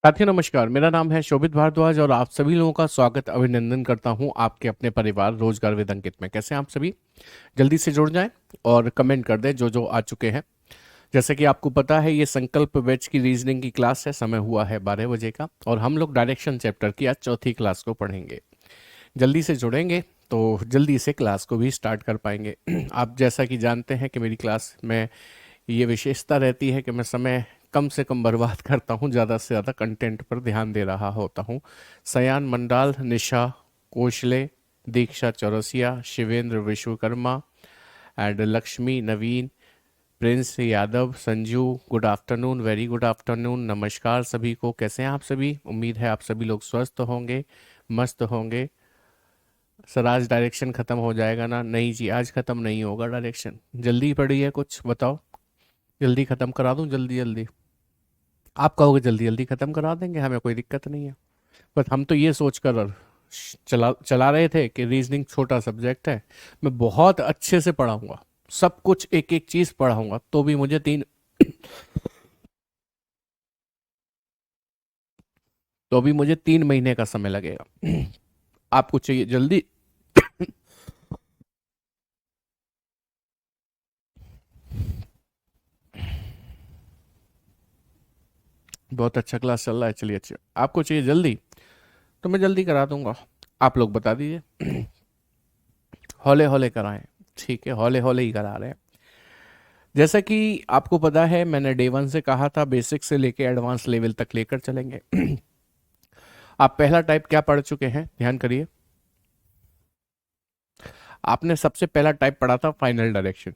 साथियों नमस्कार। मेरा नाम है शोभित भारद्वाज और आप सभी लोगों का स्वागत अभिनंदन करता हूं आपके अपने परिवार रोजगार विद अंकित में। कैसे हैं आप सभी? जल्दी से जुड़ जाएं और कमेंट कर दें जो जो आ चुके हैं। जैसे कि आपको पता है ये संकल्प बैच की रीजनिंग की क्लास है। समय हुआ है 12 बजे का और हम लोग डायरेक्शन चैप्टर की आज चौथी क्लास को पढ़ेंगे। जल्दी से जुड़ेंगे तो जल्दी से क्लास को भी स्टार्ट कर पाएंगे। आप जैसा कि जानते हैं कि मेरी क्लास में ये विशेषता रहती है कि मैं समय कम से कम बर्बाद करता हूँ, ज़्यादा से ज़्यादा कंटेंट पर ध्यान दे रहा होता हूँ। Sayan Mandal, Nisha Koshle, Diksha Chaurasia, Shivendra Vishwakarma and Lakshmi, Naveen, Prince Yadav, Sanju, good afternoon, very good afternoon, नमस्कार सभी को। कैसे हैं आप सभी? उम्मीद है आप सभी लोग स्वस्थ होंगे, मस्त होंगे। सर आज डायरेक्शन ख़त्म हो जाएगा ना? नहीं जी, आज ख़त्म नहीं होगा डायरेक्शन। जल्दी पड़ी है कुछ बताओ, जल्दी ख़त्म करा दूं? जल्दी जल्दी आप कहोगे जल्दी जल्दी ख़त्म करा देंगे, हमें कोई दिक्कत नहीं है। बट हम तो ये सोचकर चला चला रहे थे कि रीजनिंग छोटा सब्जेक्ट है, मैं बहुत अच्छे से पढ़ाऊंगा, सब कुछ एक एक चीज़ पढ़ाऊंगा, तो भी मुझे 3 महीने का समय लगेगा। आपको चाहिए जल्दी। बहुत अच्छा क्लास चल रहा है, चलिए अच्छा। आपको चाहिए जल्दी तो मैं जल्दी करा दूंगा, आप लोग बता दीजिए। हौले हौले कराएं, ठीक है, हौले हौले ही करा रहे हैं। जैसा कि आपको पता है मैंने डे 1 से कहा था बेसिक से लेके एडवांस लेवल तक लेकर चलेंगे। आप पहला टाइप क्या पढ़ चुके हैं ध्यान करिए। आपने सबसे पहला टाइप पढ़ा था फाइनल डायरेक्शन।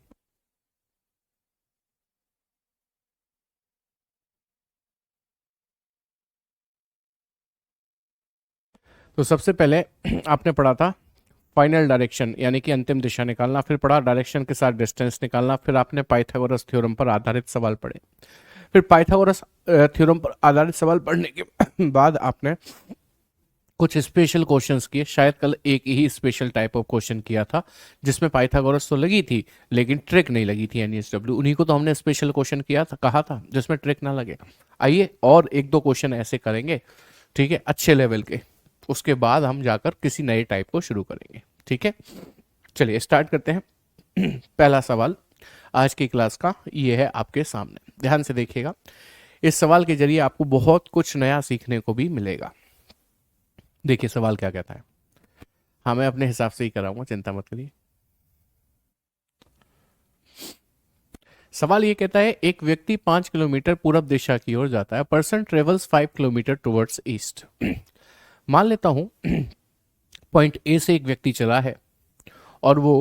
तो सबसे पहले आपने पढ़ा था फाइनल डायरेक्शन यानी कि अंतिम दिशा निकालना, फिर पढ़ा डायरेक्शन के साथ डिस्टेंस निकालना, फिर आपने पाइथागोरस थ्योरम पर आधारित सवाल पढ़े। फिर पाइथागोरस थ्योरम पर आधारित सवाल पढ़ने के बाद आपने कुछ स्पेशल क्वेश्चंस किए। शायद कल एक ही स्पेशल टाइप ऑफ क्वेश्चन किया था जिसमें पाइथागोरस तो लगी थी लेकिन ट्रिक नहीं लगी थी, एनएसडब्ल्यू, उन्हीं को तो हमने स्पेशल क्वेश्चन किया था, कहा था जिसमें ट्रिक ना लगे। आइए और एक दो क्वेश्चन ऐसे करेंगे, ठीक है, अच्छे लेवल के। उसके बाद हम जाकर किसी नए टाइप को शुरू करेंगे, ठीक है। चलिए स्टार्ट करते हैं। पहला सवाल आज की क्लास का ये है आपके सामने, ध्यान से देखिएगा। इस सवाल के जरिए आपको बहुत कुछ नया सीखने को भी मिलेगा। देखिए सवाल क्या कहता है, हाँ मैं अपने हिसाब से ही कराऊंगा, चिंता मत करिए। सवाल ये कहता है एक व्यक्ति 5 किलोमीटर पूरब दिशा की ओर जाता है। Person travels 5 kilometre towards east. मान लेता हूं पॉइंट ए से एक व्यक्ति चला है और वो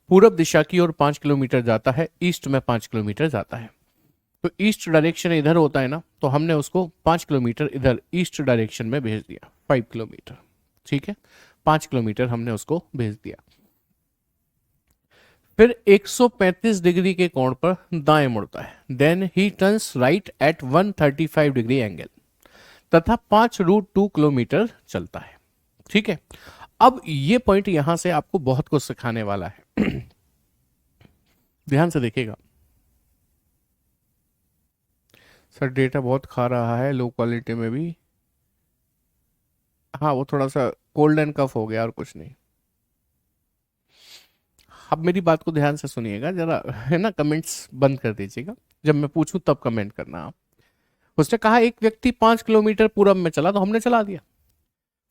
पूरब दिशा की ओर 5 किलोमीटर जाता है, ईस्ट में 5 किलोमीटर जाता है। तो ईस्ट डायरेक्शन इधर होता है ना, तो हमने उसको 5 किलोमीटर इधर ईस्ट डायरेक्शन में भेज दिया, 5 किलोमीटर, ठीक है, 5 किलोमीटर हमने उसको भेज दिया। फिर 135 डिग्री के कोण पर दाएं मुड़ता है। Then he turns right at 135 degree angle तथा 5√2 किलोमीटर चलता है, ठीक है। अब ये पॉइंट यहां से आपको बहुत कुछ सिखाने वाला है। ध्यान से देखिएगा। सर डेटा बहुत खा रहा है लो क्वालिटी में भी। हाँ वो थोड़ा सा कोल्ड एंड कफ हो गया और कुछ नहीं। अब मेरी बात को ध्यान से सुनिएगा जरा, है ना, कमेंट्स बंद कर दीजिएगा, जब मैं पूछूं तब कमेंट करना आप। उसने कहा एक व्यक्ति 5 किलोमीटर पूरब में चला, तो हमने चला दिया।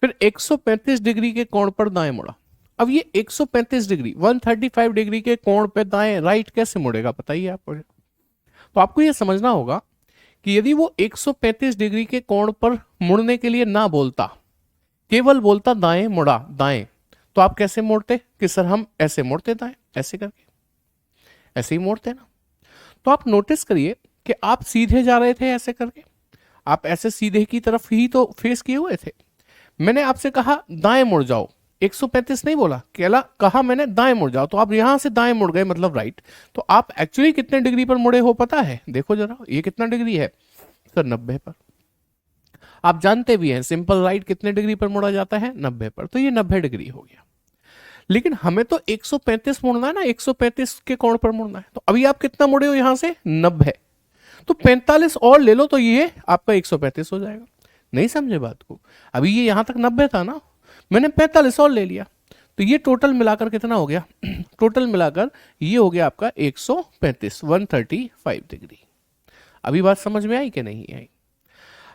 फिर 135 डिग्री के कोण पर दाएं मुड़ा। अब ये 135 डिग्री 135 डिग्री के कोण पे दाएं राइट कैसे मुड़ेगा बताइए आप मुझे। तो आपको ये समझना होगा कि यदि वो 135 डिग्री के कोण पर मुड़ने के लिए ना बोलता, केवल बोलता दाएं मुड़ा, दाएं, तो आप कैसे मोड़ते कि सर हम ऐसे मोड़ते दाएं, ऐसे करके, ऐसे ही मोड़ते ना। तो आप नोटिस करिए कि आप सीधे जा रहे थे ऐसे करके, आप ऐसे सीधे की तरफ ही तो फेस किए हुए थे। मैंने आपसे कहा दाएं मुड़ जाओ, 135 नहीं बोला, केला कहा मैंने दाएं मुड़ जाओ, तो आप यहां से दाएं मुड़ गए मतलब राइट। तो आप एक्चुअली कितने डिग्री पर मुड़े हो पता है? देखो जरा ये कितना डिग्री है सर? 90 पर। आप जानते भी हैं सिंपल राइट कितने डिग्री पर मुड़ा जाता है? 90 पर। तो ये 90 डिग्री हो गया। लेकिन हमें तो 135 मुड़ना है ना, 135 के कोण पर मुड़ना है। तो अभी आप कितना मुड़े हो यहां से? 90। तो 45 और ले लो तो ये आपका 135 हो जाएगा। नहीं समझे बात को? अभी ये यहां तक 90 था ना, मैंने 45 और ले लिया, तो ये टोटल मिलाकर कितना हो गया? टोटल मिलाकर ये हो गया आपका 135, 135 डिग्री। अभी बात समझ में आई कि नहीं आई?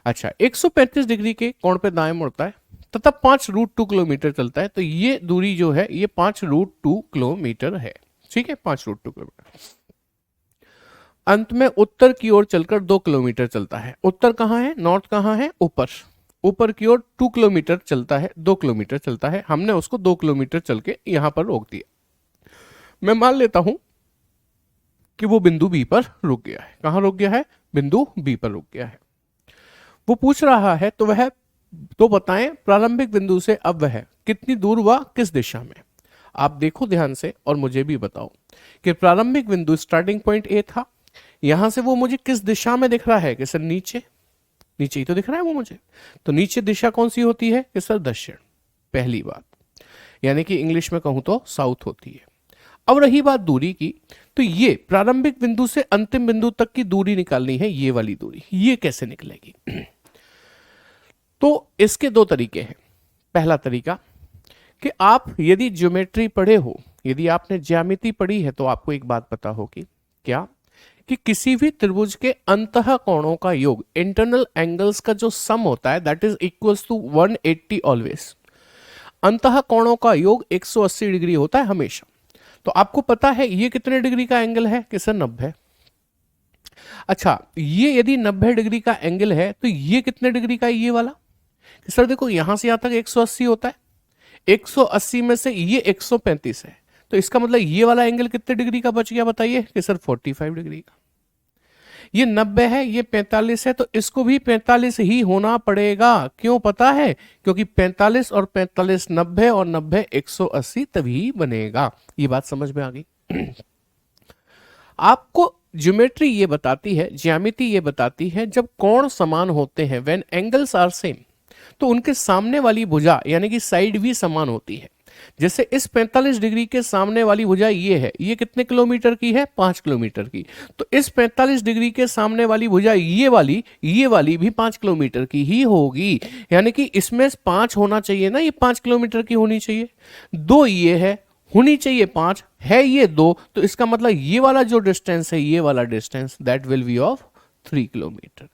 अच्छा, 135 डिग्री के कोण पे दाएं मुड़ता है तथा 5√2 किलोमीटर चलता है, तो ये दूरी जो है ये 5√2 किलोमीटर है। ठीक है, 5√2 किलोमीटर। अंत में उत्तर की ओर चलकर 2 किलोमीटर चलता है। उत्तर कहाँ है, नॉर्थ कहाँ है, ऊपर। ऊपर की ओर 2 किलोमीटर चलता है, 2 किलोमीटर चलता है, हमने उसको 2 किलोमीटर चल के यहां पर रोक दिया। मैं मान लेता हूं कि वो बिंदु बी पर रुक गया है। कहां रुक गया है? बिंदु बी पर रुक गया है। वो पूछ रहा है तो बताएं प्रारंभिक बिंदु से अब वह कितनी दूर व किस दिशा में। आप देखो ध्यान से और मुझे भी बताओ कि प्रारंभिक बिंदु स्टार्टिंग पॉइंट ए था, यहां से वो मुझे किस दिशा में दिख रहा है? कि सर नीचे, नीचे ही तो दिख रहा है वो मुझे। तो नीचे दिशा कौन सी होती है? कि सर दक्षिण, पहली बात, यानी कि इंग्लिश में कहूं तो साउथ होती है। अब रही बात दूरी की, तो ये प्रारंभिक बिंदु से अंतिम बिंदु तक की दूरी निकालनी है, ये वाली दूरी, ये कैसे निकलेगी? तो इसके दो तरीके हैं। पहला तरीका कि आप यदि ज्योमेट्री पढ़े हो, यदि आपने ज्यामिति पढ़ी है, तो आपको एक बात पता होगी, क्या? कि किसी भी त्रिभुज के अंतः कोणों का योग, इंटरनल एंगल्स का जो सम होता है, that is equals to 180 always. अंतः कोणों का योग 180 डिग्री होता है हमेशा। तो आपको पता है ये कितने डिग्री का एंगल है? कि सर 90। अच्छा, ये यदि 90 डिग्री का एंगल है, तो ये कितने डिग्री का है ये वाला? कि सर देखो यहां से यहां तक 180 होता है, 180 में से ये 135 है, तो इसका मतलब ये वाला एंगल कितने डिग्री का बच गया बताइए? कि सर 45 डिग्री का। ये 90 है, ये 45 है, तो इसको भी 45 ही होना पड़ेगा। क्यों पता है? क्योंकि 45 और 45 90 और 90 180 तभी बनेगा। ये बात समझ में आ गई? आपको ज्योमेट्री ये बताती है, ज्यामिति ये बताती है, जब कोण समान होते हैं, व्हेन एंगल्स आर सेम, तो उनके सामने वाली भुजा यानी कि साइड भी समान होती है। जैसे इस 45 डिग्री के सामने वाली भुजा ये है, ये कितने किलोमीटर की है? 5 किलोमीटर की। तो इस 45 डिग्री के सामने वाली भुजा ये वाली भी 5 किलोमीटर की ही होगी। यानी कि इसमें 5 होना चाहिए ना, ये 5 किलोमीटर की होनी चाहिए। दो ये है, होनी चाहिए 5, है ये 2, तो इसका मतलब ये वाला जो डिस्टेंस है, ये वाला distance, that will be of 3 kilometre.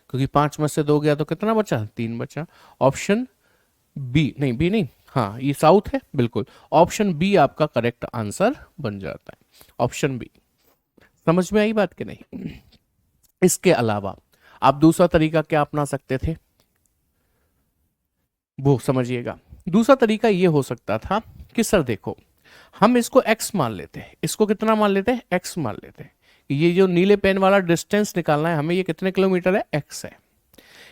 क्योंकि 5 में से 2 गया तो कितना बचा? 3 बचा। ऑप्शन बी, नहीं बी नहीं, हाँ ये साउथ है, बिल्कुल ऑप्शन बी आपका करेक्ट आंसर बन जाता है। Option B. समझ में आई बात कि नहीं? इसके अलावा आप दूसरा तरीका क्या अपना सकते थे, वो समझिएगा। दूसरा तरीका ये हो सकता था कि सर देखो, हम इसको x मान लेते हैं, इसको कितना मान लेते हैं? x मान लेते हैं। ये जो नीले पेन वाला डिस्टेंस निकालना है हमें, ये कितने किलोमीटर है? x है।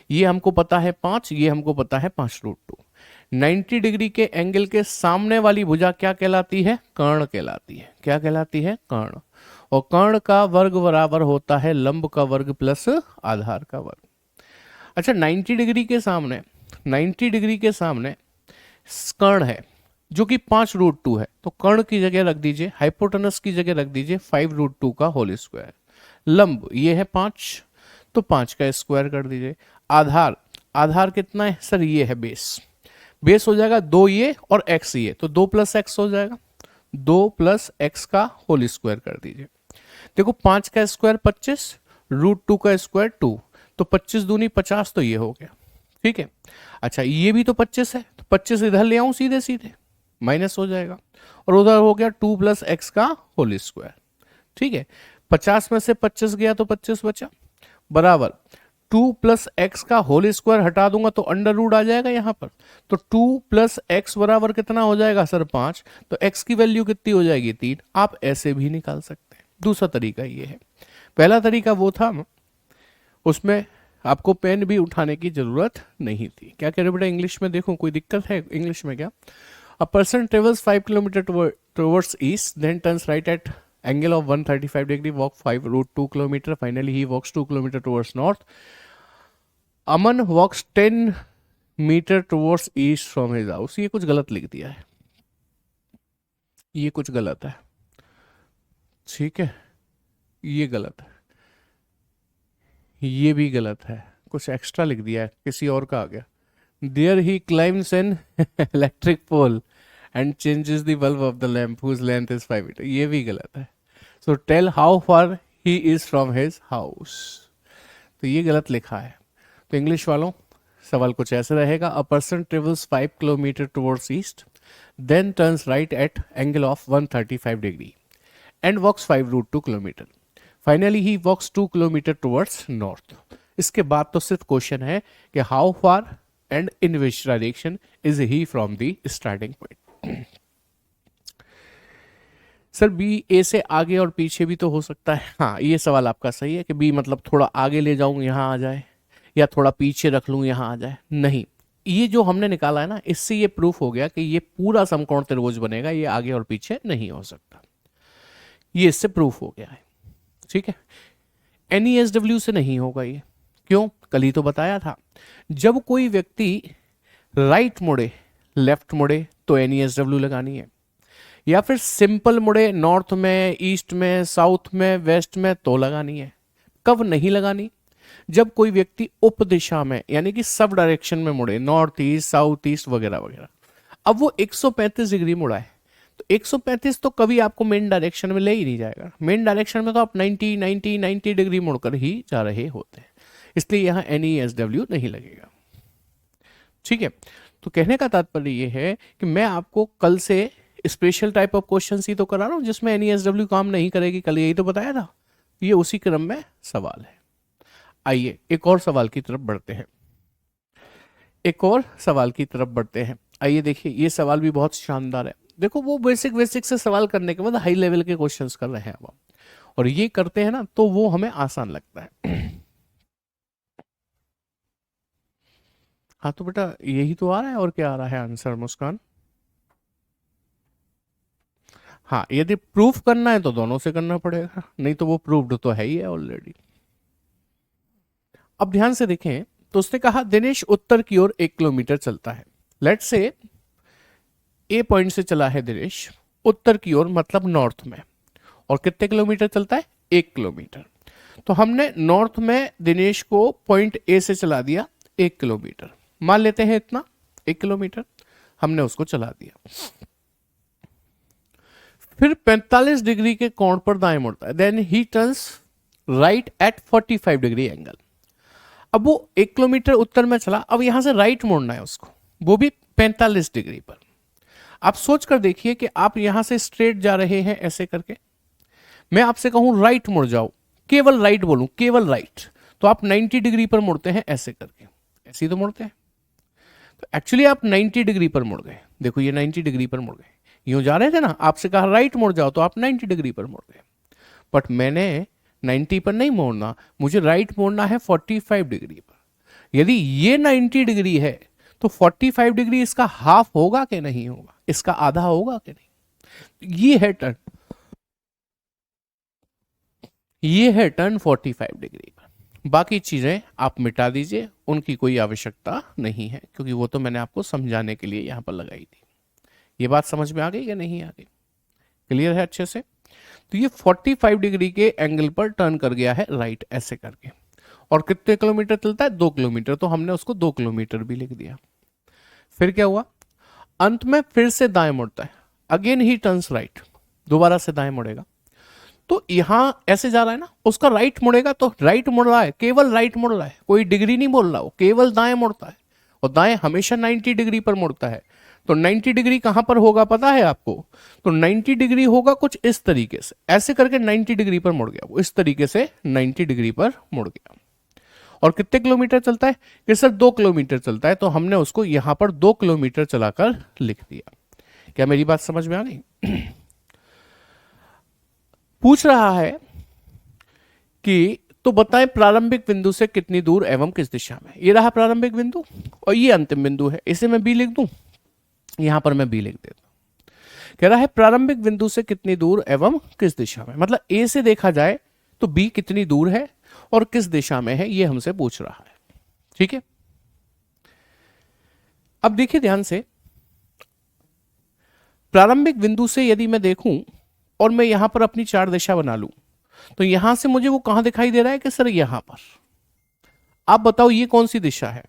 ये हमको पता है 5, ये हमको पता है 5√2। 90 डिग्री के एंगल के सामने वाली भुजा क्या कहलाती है? कर्ण कहलाती है। क्या कहलाती है? कर्ण। और कर्ण का वर्ग बराबर होता है लंब का वर्ग प्लस आधार का वर्ग। अच्छा, 90 डिग्री के सामने, 90 डिग्री के सामने कर्ण है जो कि 5√2 है, तो कर्ण की जगह रख दीजिए, हाइपोटेनस की जगह रख दीजिए 5√2 का होल स्क्वायर। लंब ये है 5, तो 5 का स्क्वायर कर दीजिए। आधार, आधार कितना है सर? ये है बेस। बेस हो जाएगा 2 ये और x ये, तो 2 + x हो जाएगा। 2 + x का होल स्क्वायर कर दीजिए। देखो 5 का स्क्वायर 25, √2 का स्क्वायर 2, तो 25 दूनी 50, तो ये हो गया। ठीक है। अच्छा, ये भी तो 25 है, तो 25 इधर ले आऊं सीधे सीधे, माइनस हो जाएगा, और उधर हो गया 2 + x का होल स्क्वायर। ठीक है। 50 में से 25 गया तो 25 बचा, बराबर 2 + x का होल स्क्वायर हटा दूंगा तो अंडर रूट आ जाएगा यहां पर। तो 2 + x बराबर कितना हो जाएगा सर? 5। तो x की वैल्यू कितनी हो जाएगी? 3। आप ऐसे भी निकाल सकते हैं। दूसरा तरीका ये है। पहला तरीका वो था, उसमें आपको पेन भी उठाने की जरूरत नहीं थी। क्या कह रहे बेटा? इंग्लिश में देखो, कोई दिक्कत है इंग्लिश में क्या? A person travels 5 kilometre towards east, then turns right at angle of 135 degree, walk 5√2 kilometer, finally he walks 2 kilometer towards north. Aman walks 10 metre towards east from his house. ये कुछ गलत लिख दिया है, ये कुछ गलत है। ठीक है, ये गलत है, ये भी गलत है। कुछ एक्स्ट्रा लिख दिया है, किसी और का आ गया। There he climbs an electric pole and changes the bulb of the lamp whose length is 5 metre. ये भी गलत है। So tell how far he is from his house, तो ये गलत लिखा है। तो इंग्लिश वालों सवाल कुछ ऐसे रहेगा, a person travels 5 kilometre towards east, then turns right at angle of 135 degree and walks 5 root 2 kilometre, finally he walks 2 kilometre towards north. इसके बाद तो सिर्फ क्वेश्चन है कि how far and in which direction is he from the starting point. Sir B A से आगे और पीछे भी तो हो सकता है। हाँ, ये सवाल आपका सही है कि बी मतलब थोड़ा आगे ले जाऊं यहाँ आ जाए, या थोड़ा पीछे रख लूं यहाँ आ जाए। नहीं, ये जो हमने निकाला है ना, इससे ये प्रूफ हो गया कि ये पूरा समकोण त्रिभुज बनेगा, ये आगे और पीछे नहीं हो सकता। ये इससे प्रूफ हो गया है। ठीक है, NESW से नहीं होगा ये। क्यों? कल ही तो बताया था, जब कोई व्यक्ति राइट मुड़े लेफ्ट मुड़े तो NESW लगानी है, या फिर सिंपल मुड़े नॉर्थ में, ईस्ट में, साउथ में, वेस्ट में तो लगानी है। कब नहीं लगानी? जब कोई व्यक्ति उप दिशा में यानी कि सब डायरेक्शन में मुड़े, नॉर्थ ईस्ट, साउथ ईस्ट वगैरह वगैरह। अब वो 135 डिग्री मुड़ा है, तो 135 तो कभी आपको मेन डायरेक्शन में ले ही नहीं जाएगा। मेन डायरेक्शन में तो आप 90 डिग्री मुड़कर ही जा रहे होते हैं, इसलिए यहां NESW नहीं लगेगा। ठीक है, तो कहने का तात्पर्य यह है कि मैं आपको कल से स्पेशल टाइप ऑफ क्वेश्चन ही तो करा रहा हूं जिसमें NESW काम नहीं करेगी। कल यही तो बताया था, ये उसी क्रम में सवाल है। आइए एक और सवाल की तरफ बढ़ते हैं, एक और सवाल की तरफ बढ़ते हैं। आइए देखिए, ये सवाल भी बहुत शानदार है। देखो, वो बेसिक से सवाल करने के बाद हाई लेवल के क्वेश्चंस कर रहे हैं अब, और ये करते हैं ना तो वो हमें आसान लगता है। हाँ तो बेटा यही तो आ रहा है, और क्या आ रहा है आंसर मुस्कान? हाँ, यदि प्रूफ करना है तो दोनों से करना पड़ेगा, नहीं तो वो प्रूव्ड तो है ही है ऑलरेडी। अब ध्यान से देखें तो उसने कहा दिनेश उत्तर की ओर 1 किलोमीटर चलता है। लेट्स से ए पॉइंट से चला है दिनेश उत्तर की ओर, मतलब नॉर्थ में, और कितने किलोमीटर चलता है? 1 किलोमीटर। तो हमने नॉर्थ में दिनेश को पॉइंट ए से चला दिया 1 किलोमीटर, मान लेते हैं इतना 1 किलोमीटर हमने उसको चला दिया। फिर 45 डिग्री के कोण पर दाएं मुड़ता है, then he turns right at 45 degree angle. अब वो 1 किलोमीटर उत्तर में चला, अब यहां से राइट मुड़ना है उसको, वो भी 45 डिग्री पर। आप सोच कर देखिए कि आप यहां से स्ट्रेट जा रहे हैं ऐसे करके, मैं आपसे कहूं राइट मुड़ जाओ, केवल राइट बोलूं, केवल राइट, तो आप 90 डिग्री पर मुड़ते हैं ऐसे करके, ऐसे ही तो मुड़ते हैं। तो एक्चुअली आप 90 डिग्री पर मुड़ गए। देखो ये 90 डिग्री पर मुड़ गए, यूं जा रहे थे ना, आपसे कहा राइट मुड़ जाओ तो आप 90 डिग्री पर मुड़ गए। बट मैंने 90 पर नहीं मोड़ना, मुझे राइट मोड़ना है 45 डिग्री पर। यदि ये 90 डिग्री है तो 45 डिग्री इसका हाफ होगा कि नहीं होगा, इसका आधा होगा कि नहीं? ये है टर्न, ये है टर्न 45 डिग्री पर। बाकी चीजें आप मिटा दीजिए, उनकी कोई आवश्यकता नहीं है, क्योंकि वो तो मैंने आपको समझाने के लिए यहां पर लगाई थी। ये बात समझ में आ गई या नहीं आ गई? क्लियर है अच्छे से? तो ये 45 डिग्री के एंगल पर टर्न कर गया है राइट ऐसे करके, और कितने किलोमीटर चलता है? 2 किलोमीटर, तो हमने उसको 2 किलोमीटर भी लिख दिया। फिर क्या हुआ? अंत में फिर से दाएं मुड़ता है, अगेन ही टर्न्स राइट, दोबारा से दाएं मुड़ेगा। तो यहां ऐसे जा रहा है ना, उसका राइट मुड़ेगा तो राइट मुड़ रहा है, केवल राइट मुड़ रहा है, कोई डिग्री नहीं बोल रहा, वो केवल दाएं मुड़ता है, और दाएं हमेशा 90 डिग्री पर मुड़ता है। तो 90 डिग्री कहां पर होगा पता है आपको? तो 90 डिग्री होगा कुछ इस तरीके से, ऐसे करके 90 डिग्री पर मुड़ गया वो, इस तरीके से 90 डिग्री पर मुड़ गया। और कितने किलोमीटर चलता है? कि सर 2 किलोमीटर चलता है, तो हमने उसको यहां पर 2 किलोमीटर चलाकर लिख दिया। क्या मेरी बात समझ में आ गई? पूछ रहा है कि तो बताएं प्रारंभिक बिंदु से कितनी दूर एवं किस दिशा में। ये रहा प्रारंभिक बिंदु और ये अंतिम बिंदु है, इसे मैं बी लिख दूं, यहां पर मैं बी लिख देता हूं। कह रहा है प्रारंभिक बिंदु से कितनी दूर एवं किस दिशा में, मतलब ए से देखा जाए तो बी कितनी दूर है और किस दिशा में है, ये हमसे पूछ रहा है। ठीक है, अब देखिए ध्यान से, प्रारंभिक बिंदु से यदि मैं देखूं और मैं यहां पर अपनी 4 दिशा बना लूं, तो यहां से मुझे वो कहां दिखाई दे रहा है? कि सर यहां पर। आप बताओ ये कौन सी दिशा है,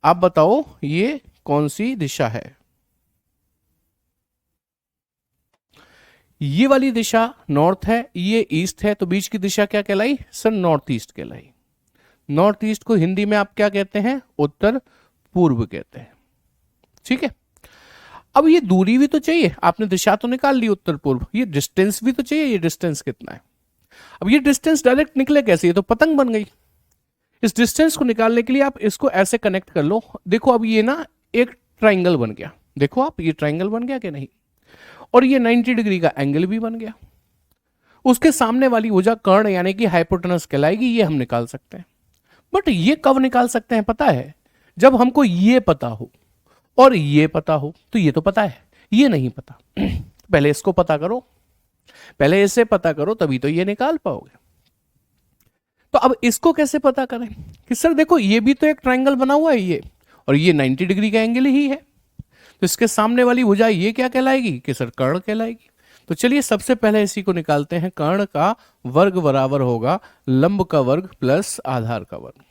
आप बताओ ये कौन सी दिशा है। ये वाली दिशा नॉर्थ है, ये ईस्ट है, तो बीच की दिशा क्या कहलाई सर, नॉर्थ ईस्ट कहलाई। नॉर्थ ईस्ट को हिंदी में आप क्या कहते हैं, उत्तर पूर्व कहते हैं। ठीक है, अब ये दूरी भी तो चाहिए, आपने दिशा तो निकाल ली उत्तर पूर्व, ये डिस्टेंस भी तो चाहिए, ये डिस्टेंस कितना है। अब ये डिस्टेंस डायरेक्ट निकले कैसे, ये तो पतंग बन गई। इस डिस्टेंस को निकालने के लिए आप इसको ऐसे कनेक्ट कर लो। देखो अब ये ना एक ट्राइंगल बन गया, देखो आप ये ट्राइंगल बन गया कि नहीं, और ये 90 डिग्री का एंगल भी बन गया। उसके सामने वाली भुजा कर्ण यानी कि हाइपोटेनस कहलाएगी, ये हम निकाल सकते हैं। बट ये कब निकाल सकते हैं पता है, जब हमको ये पता हो और ये पता हो। तो ये तो पता है, ये नहीं पता। पहले इसको पता करो, पहले इसे पता करो, तभी तो ये निकाल पाओगे। तो अब इसको कैसे पता करें कि सर देखो ये भी तो एक ट्रायंगल बना हुआ है ये, और ये 90 डिग्री का एंगल ही है, तो इसके सामने वाली भुजा ये क्या कहलाएगी कि सर कर्ण कहलाएगी। तो चलिए सबसे पहले इसी को निकालते हैं। कर्ण का वर्ग बराबर होगा लंब का वर्ग प्लस आधार का वर्ग।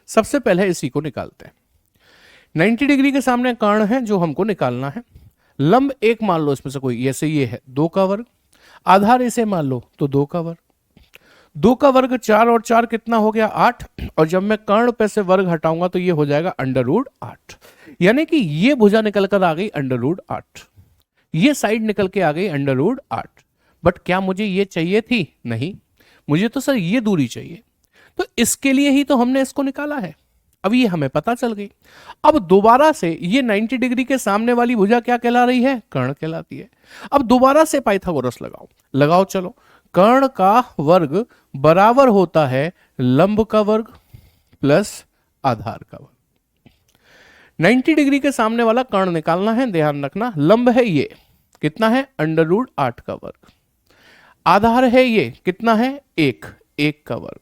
सबसे पहले इसी को निकालते हैं। 90 डिग्री के सामने कर्ण है जो हमको निकालना है। लंब एक मान लो इसमें से कोई, ऐसे ये है 2 का वर्ग, आधार इसे मान लो तो 2 का वर्ग। 2 का वर्ग 4 और 4 कितना हो गया 8, और जब मैं कर्ण पे से वर्ग हटाऊंगा तो ये हो जाएगा अंडर रूट 8, यानी कि ये भुजा निकल कर आ गई अंडर रूट 8, ये साइड निकल के आ गई अंडर रूट 8। बट क्या मुझे ये चाहिए थी, नहीं, मुझे तो सर ये दूरी चाहिए, तो इसके लिए ही तो हमने इसको निकाला है। अब ये हमें पता चल गई। अब दोबारा से ये 90 डिग्री के सामने वाली भुजा क्या कहला रही है, कर्ण कहलाती है। अब दोबारा से पाइथागोरस लगाओ, लगाओ चलो। कर्ण का वर्ग बराबर होता है लंब का वर्ग प्लस आधार का वर्ग। 90 डिग्री के सामने वाला कर्ण निकालना है, ध्यान रखना। लंब है ये, कितना है अंडर रूट 8 का वर्ग। आधार है ये, कितना है 1, 1 का वर्ग।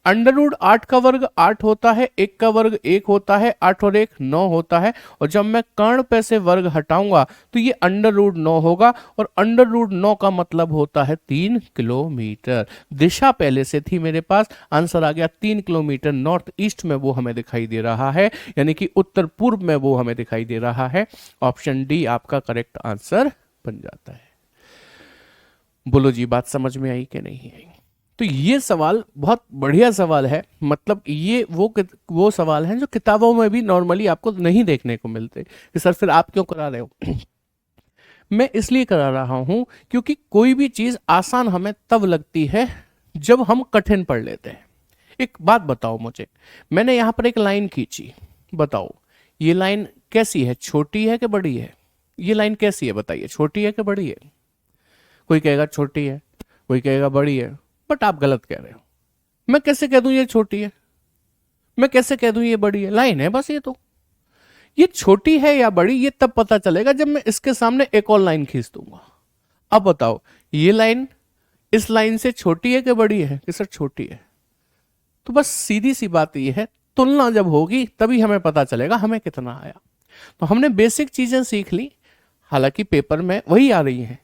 अंडर रूट 8 का वर्ग 8 होता है, 1 का वर्ग 1 होता है, 8 और 1 9 होता है, और जब मैं कर्ण पे से वर्ग हटाऊंगा तो ये अंडर रूट 9 होगा, और अंडर रूट 9 का मतलब होता है 3 किलोमीटर। दिशा पहले से थी मेरे पास, आंसर आ गया 3 किलोमीटर। नॉर्थ ईस्ट में वो हमें दिखाई दे रहा है, यानी कि उत्तर पूर्व में वो हमें दिखाई दे रहा है। ऑप्शन डी आपका करेक्ट आंसर बन जाता है। बोलो जी, बात समझ में आई कि नहीं आई। तो ये सवाल बहुत बढ़िया सवाल है, मतलब ये वो सवाल हैं जो किताबों में भी नॉर्मली आपको नहीं देखने को मिलते कि सर फिर आप क्यों करा रहे हो। मैं इसलिए करा रहा हूं क्योंकि कोई भी चीज आसान हमें तब लगती है जब हम कठिन पढ़ लेते हैं। एक बात बताओ मुझे, मैंने यहां पर एक लाइन खींची, बताओ ये लाइन कैसी है, छोटी है कि बड़ी है? ये लाइन कैसी है बताइए, छोटी है कि बड़ी है? कोई कहेगा छोटी है, कोई कहेगा बड़ी है, बट आप गलत कह रहे हो। मैं कैसे कह दूं ये छोटी है, मैं कैसे कह दूं ये बड़ी है? लाइन है बस। ये छोटी है या बड़ी ये तब पता चलेगा जब मैं इसके सामने एक और लाइन खींच दूंगा। अब बताओ ये लाइन इस लाइन से छोटी है कि बड़ी है? कि सर छोटी है। तो बस सीधी सी बात ये है, तुलना जब होगी तभी हमें पता चलेगा हमें कितना आया। तो हमने बेसिक चीजें सीख ली, हालांकि पेपर में वही आ रही हैं,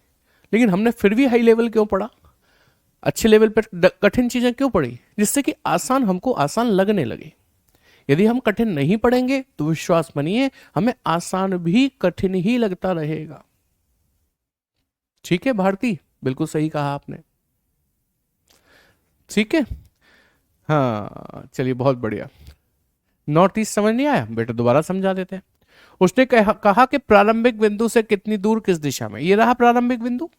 लेकिन हमने फिर भी हाई लेवल क्यों पढ़ा, अच्छे लेवल पर कठिन चीजें क्यों पढ़ी? जिससे कि आसान हमको आसान लगने लगे। यदि हम कठिन नहीं पढ़ेंगे तो विश्वास मानिए हमें आसान भी कठिन ही लगता रहेगा। ठीक है भारती, बिल्कुल सही कहा आपने। ठीक है, हाँ चलिए बहुत बढ़िया। नॉर्थ ईस्ट समझ नहीं आया बेटा, दोबारा समझा देते हैं। उसने कहा कि प्रारंभिक बिंदु से कितनी दूर किस दिशा में। ये रहा प्रारंभिक बिंदु,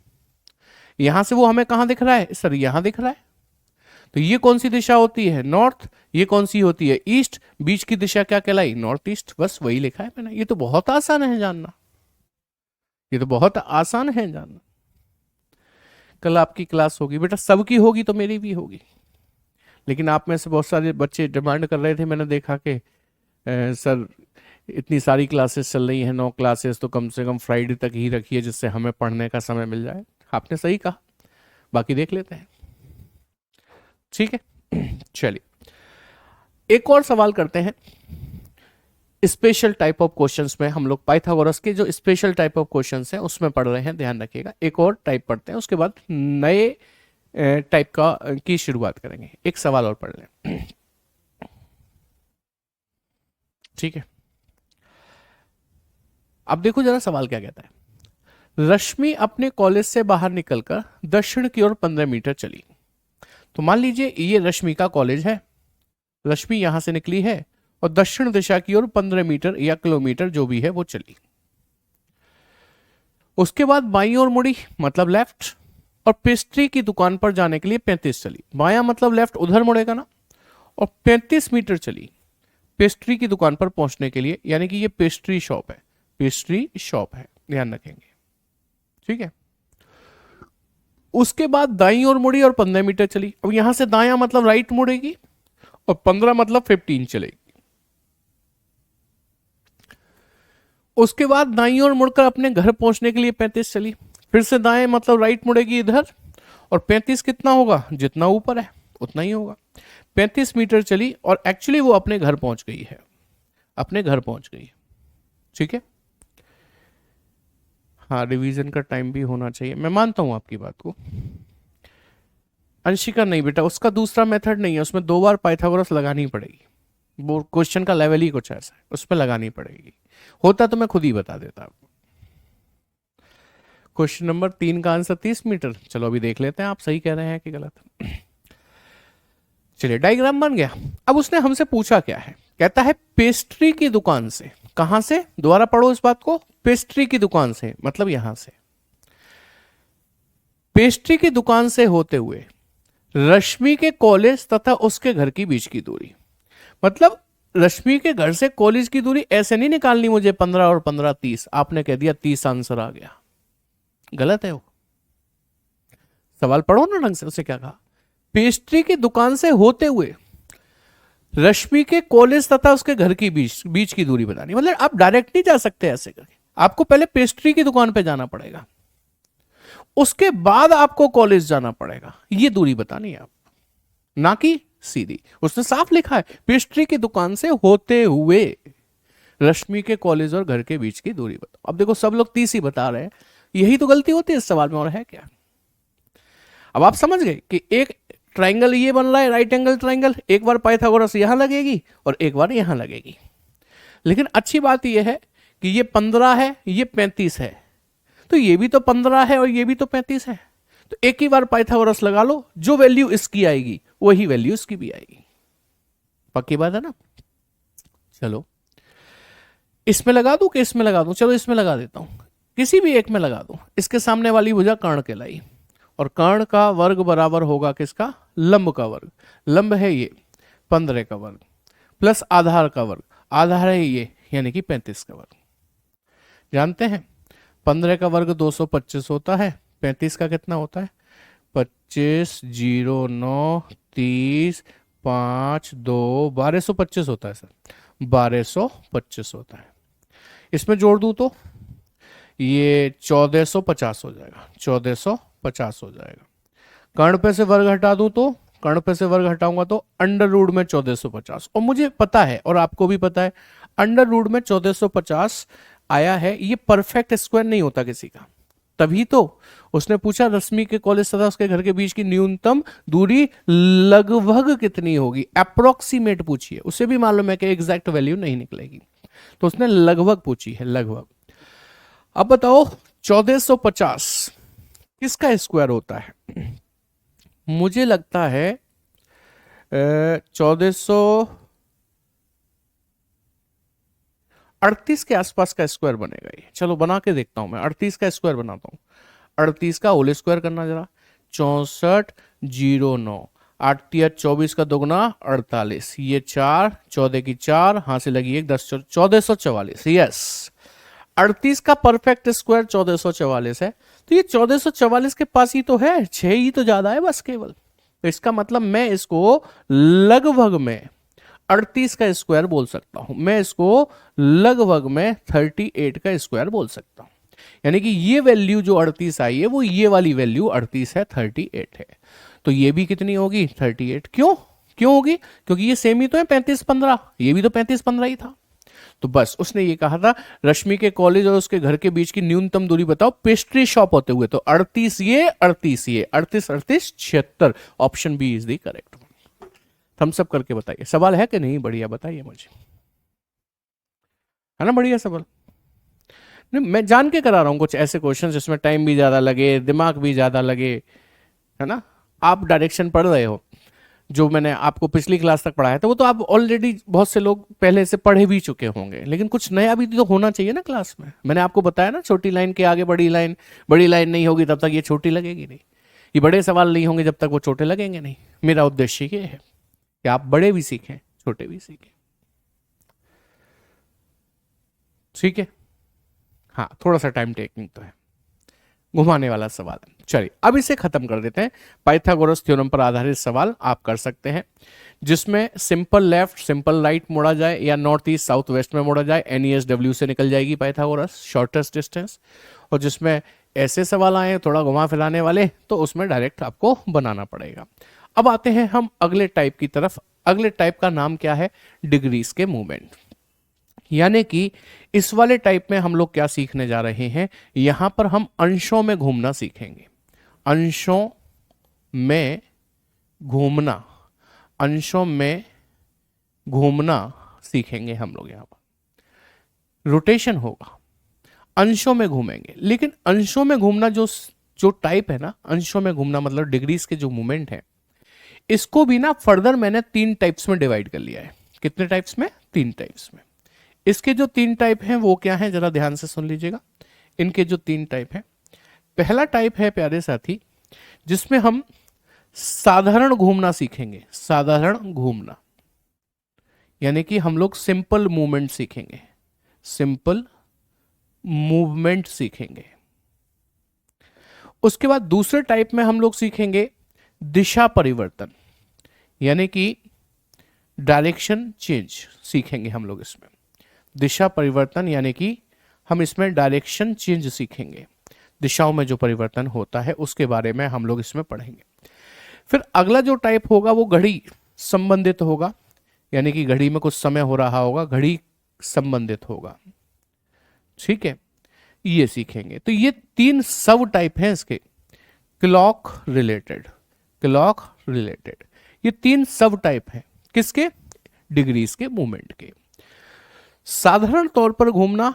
यहां से वो हमें कहां दिख रहा है सर, यहां दिख रहा है। तो ये कौन सी दिशा होती है, नॉर्थ, ये कौन सी होती है, ईस्ट। बीच की दिशा क्या कहलाई, नॉर्थ ईस्ट। बस वही लिखा है मैंने। ये तो बहुत आसान है जानना, ये तो बहुत आसान है जानना। कल आपकी क्लास होगी बेटा, सबकी होगी तो मेरी भी होगी, लेकिन आप में से बहुत सारे बच्चे डिमांड कर रहे थे, मैंने देखा कि सर इतनी सारी क्लासेस चल रही हैं, 9 क्लासेस, तो कम से कम फ्राइडे तक ही रखिए जिससे हमें पढ़ने का समय मिल जाए। आपने सही कहा, बाकी देख लेते हैं। ठीक है, चलिए एक और सवाल करते हैं। स्पेशल टाइप ऑफ क्वेश्चंस में हम लोग पाइथागोरस के जो स्पेशल टाइप ऑफ क्वेश्चंस हैं उसमें पढ़ रहे हैं, ध्यान रखिएगा। एक और टाइप पढ़ते हैं, उसके बाद नए टाइप का की शुरुआत करेंगे। एक सवाल और पढ़ लें। ठीक है, अब देखो जरा सवाल क्या कहता है। रश्मि अपने कॉलेज से बाहर निकलकर दक्षिण की ओर 15 मीटर चली। तो मान लीजिए ये रश्मि का कॉलेज है, रश्मि यहां से निकली है और दक्षिण दिशा की ओर 15 मीटर या किलोमीटर जो भी है वो चली। उसके बाद बाईं ओर मुड़ी मतलब लेफ्ट, और पेस्ट्री की दुकान पर जाने के लिए 35 चली। बायां मतलब लेफ्ट, उधर मुड़ेगा ना, और 35 मीटर चली पेस्ट्री की दुकान पर पहुंचने के लिए, यानी कि ये पेस्ट्री शॉप है, पेस्ट्री शॉप है, ध्यान रखेंगे। ठीक है, उसके बाद दाईं ओर मुड़ी और 15 मीटर चली। अब यहां से दायां मतलब राइट मुड़ेगी और 15 मतलब 15 चलेगी। उसके बाद दाईं ओर मुड़कर अपने घर पहुंचने के लिए 35 चली। फिर से दाएं मतलब राइट मुड़ेगी इधर, और 35 कितना होगा, जितना ऊपर है उतना ही होगा। 35 मीटर चली और एक्चुअली वो अपने घर पहुंच गई है, अपने घर पहुंच गई है। ठीक है, हाँ रिवीजन का टाइम भी होना चाहिए, मैं मानता हूं आपकी बात को। अंशिका नहीं बेटा, उसका दूसरा मेथड नहीं है, उसमें 2 बार पाइथागोरस लगानी पड़ेगी। वो क्वेश्चन का लेवल ही कुछ ऐसा है, उसमें लगानी पड़ेगी। होता तो मैं खुद ही बता देता आपको। क्वेश्चन नंबर 3 का आंसर 30 मीटर। चलो अभी देख लेते हैं आप सही कह रहे हैं कि गलत। चलिए डायग्राम बन गया। अब उसने हमसे पूछा क्या है, कहता है पेस्ट्री की दुकान से। कहां से, दोबारा पढ़ो इस बात को, पेस्ट्री की दुकान से मतलब यहां से, पेस्ट्री की दुकान से होते हुए रश्मि के कॉलेज तथा उसके घर की बीच की दूरी। मतलब रश्मि के घर से कॉलेज की दूरी ऐसे नहीं निकालनी मुझे 15 और 15 30, आपने कह दिया 30 आंसर आ गया, गलत है वो। सवाल पढ़ो ना ढंग से, उसे क्या कहा, पेस्ट्री की दुकान से होते हुए रश्मि के कॉलेज तथा उसके घर की बीच की दूरी बतानी। मतलब आप डायरेक्ट नहीं जा सकते ऐसे करके, आपको पहले पेस्ट्री की दुकान पे जाना पड़ेगा, उसके बाद आपको कॉलेज जाना पड़ेगा, ये दूरी बतानी है आप, ना कि सीधी। उसने साफ लिखा है पेस्ट्री की दुकान से होते हुए रश्मि के कॉलेज और घर के बीच की दूरी बताओ। अब देखो सब लोग 30 ही बता रहे हैं, यही तो गलती होती है इस सवाल में, और है क्या। अब आप समझ गए कि एक ट्राइंगल ये बन रहा है, राइट एंगल ट्राइंगल, एक बार पाइथागोरस यहां लगेगी और एक बार यहां लगेगी। लेकिन अच्छी बात यह है कि ये 15 है, ये 35 है, तो ये भी तो 15 है और ये भी तो 35 है, तो एक ही बार पाइथागोरस लगा लो, जो वैल्यू इसकी आएगी वही वैल्यू इसकी भी आएगी। पक्की बात है ना। चलो इसमें लगा दूं कि इसमें लगा दूं, चलो इसमें लगा देता हूं, किसी भी एक में लगा दूं। इसके सामने वाली भुजा कर्ण कहलाई, और कर्ण का वर्ग बराबर होगा किसका, लंब का वर्ग। लंब है ये 15 का वर्ग प्लस आधार का वर्ग, आधार है ये यानी कि 35 का वर्ग। जानते हैं 15 का वर्ग 225 होता है, 35 का कितना होता है, 25 0 9 30 5 2 1225 होता है सर, 1225 होता है। इसमें जोड़ दूं तो ये 1450 हो जाएगा, 1450 हो जाएगा। कर्ण पे से वर्ग हटा दूं तो, कर्ण पे से वर्ग हटाऊंगा तो अंडर रूट में 1450, और मुझे पता है और आपको भी पता है अंडर रूट में 1450 आया है, ये परफेक्ट स्क्वायर नहीं होता किसी का। तभी तो उसने पूछा रश्मि के कॉलेज तथा उसके घर के बीच की न्यूनतम दूरी लगभग कितनी होगी, अप्रोक्सीमेट पूछी है। उसे भी मालूम है कि एग्जैक्ट वैल्यू नहीं निकलेगी, तो उसने लगभग पूछी है, लगभग। अब बताओ 1450 किसका स्क्वायर होता है, मुझे लगता है 1438 के आसपास का स्क्वायर बनेगा ये। चलो बना के देखता हूं मैं, 38 का स्क्वायर बनाता हूं। 38 का होल स्क्वायर करना जरा, 64 0 9 8 3 24 का दोगुना 48, ये 4 14 की 4, हां से लगी 1 10 1444। यस 38 का परफेक्ट स्क्वायर 1444 है, तो ये 1444 के पास ही तो है, 6 ही तो ज्यादा है बस केवल। तो इसका मतलब मैं इसको लगभग में 38 का स्क्वायर बोल सकता हूं, मैं इसको लगभग में 38 का स्क्वायर बोल सकता हूं। यानी कि ये वैल्यू जो 38 आई है वो ये वाली वैल्यू 38 है, 38 है। तो ये भी कितनी होगी 38। क्यों क्यों होगी, क्योंकि ये सेम ही तो है 35 15, ये भी तो 35 15 ही था। तो बस उसने ये कहा था रश्मि के कॉलेज और उसके घर के बीच की न्यूनतम दूरी बताओ पेस्ट्री शॉप होते हुए, तो 38 ये 38 ये 38 38 76, option B is the correct. Thumbs up करके बताइए, सवाल है कि नहीं, बढ़िया बताइए मुझे। है ना बढ़िया सवाल। नहीं, मैं जान के करा रहा हूँ कुछ ऐसे क्वेश्चन जिसमें टाइम भी ज्यादा लगे, दिमाग भी ज्यादा लगे, है ना। आप डायरेक्शन पढ़ रहे हो, जो मैंने आपको पिछली क्लास तक पढ़ाया था वो तो आप ऑलरेडी बहुत से लोग पहले से पढ़े भी चुके होंगे, लेकिन कुछ नया भी तो होना चाहिए ना क्लास में। मैंने आपको बताया ना, छोटी लाइन के आगे बड़ी लाइन, बड़ी लाइन नहीं होगी तब तक ये छोटी लगेगी नहीं, ये बड़े सवाल नहीं होंगे जब तक वो छोटे लगेंगे नहीं। मेरा उद्देश्य ये है कि आप बड़े भी सीखें, छोटे भी सीखें। ठीक है, हाँ थोड़ा सा टाइम टेकिंग तो है, घुमाने वाला सवाल है। चलिए अब इसे खत्म कर देते हैं। पाइथागोरस थ्योरम पर आधारित सवाल आप कर सकते हैं, जिसमें सिंपल लेफ्ट सिंपल राइट मोड़ा जाए या नॉर्थ ईस्ट साउथ वेस्ट में मोड़ा जाए, NESW से निकल जाएगी पाइथागोरस, शॉर्टेस्ट डिस्टेंस। और जिसमें ऐसे सवाल आए थोड़ा घुमा फिराने वाले, तो उसमें डायरेक्ट आपको बनाना पड़ेगा। अब आते हैं हम अगले टाइप की तरफ। अगले टाइप का नाम क्या है? डिग्रीज के मूवमेंट। यानी कि इस वाले टाइप में हम लोग क्या सीखने जा रहे हैं, यहां पर हम अंशों में घूमना सीखेंगे। अंशों में घूमना, अंशों में घूमना सीखेंगे हम लोग। यहां पर रोटेशन होगा, अंशों में घूमेंगे। लेकिन अंशों में घूमना जो जो टाइप है ना, अंशों में घूमना मतलब डिग्रीज के जो मूवमेंट है, इसको भी ना फर्दर मैंने 3 टाइप्स में डिवाइड कर लिया है। कितने टाइप्स में? 3 टाइप्स में। इसके जो 3 टाइप हैं वो क्या है, जरा ध्यान से सुन लीजिएगा। इनके जो 3 टाइप हैं, पहला टाइप है प्यारे साथी, जिसमें हम साधारण घूमना सीखेंगे। साधारण घूमना यानी कि हम लोग सिंपल मूवमेंट सीखेंगे, सिंपल मूवमेंट सीखेंगे। उसके बाद दूसरे टाइप में हम लोग सीखेंगे दिशा परिवर्तन, यानी कि डायरेक्शन चेंज सीखेंगे हम लोग इसमें। दिशा परिवर्तन यानी कि हम इसमें डायरेक्शन चेंज सीखेंगे, दिशाओं में जो परिवर्तन होता है उसके बारे में हम लोग इसमें पढ़ेंगे। फिर अगला जो टाइप होगा वो घड़ी संबंधित होगा, यानी कि घड़ी में कुछ समय हो रहा होगा, घड़ी संबंधित होगा। ठीक है, ये सीखेंगे। तो ये 3 सब टाइप हैं इसके। क्लॉक रिलेटेड, क्लॉक रिलेटेड, ये 3 सब टाइप हैं किसके? डिग्रीज के मूवमेंट के। साधारण तौर पर घूमना,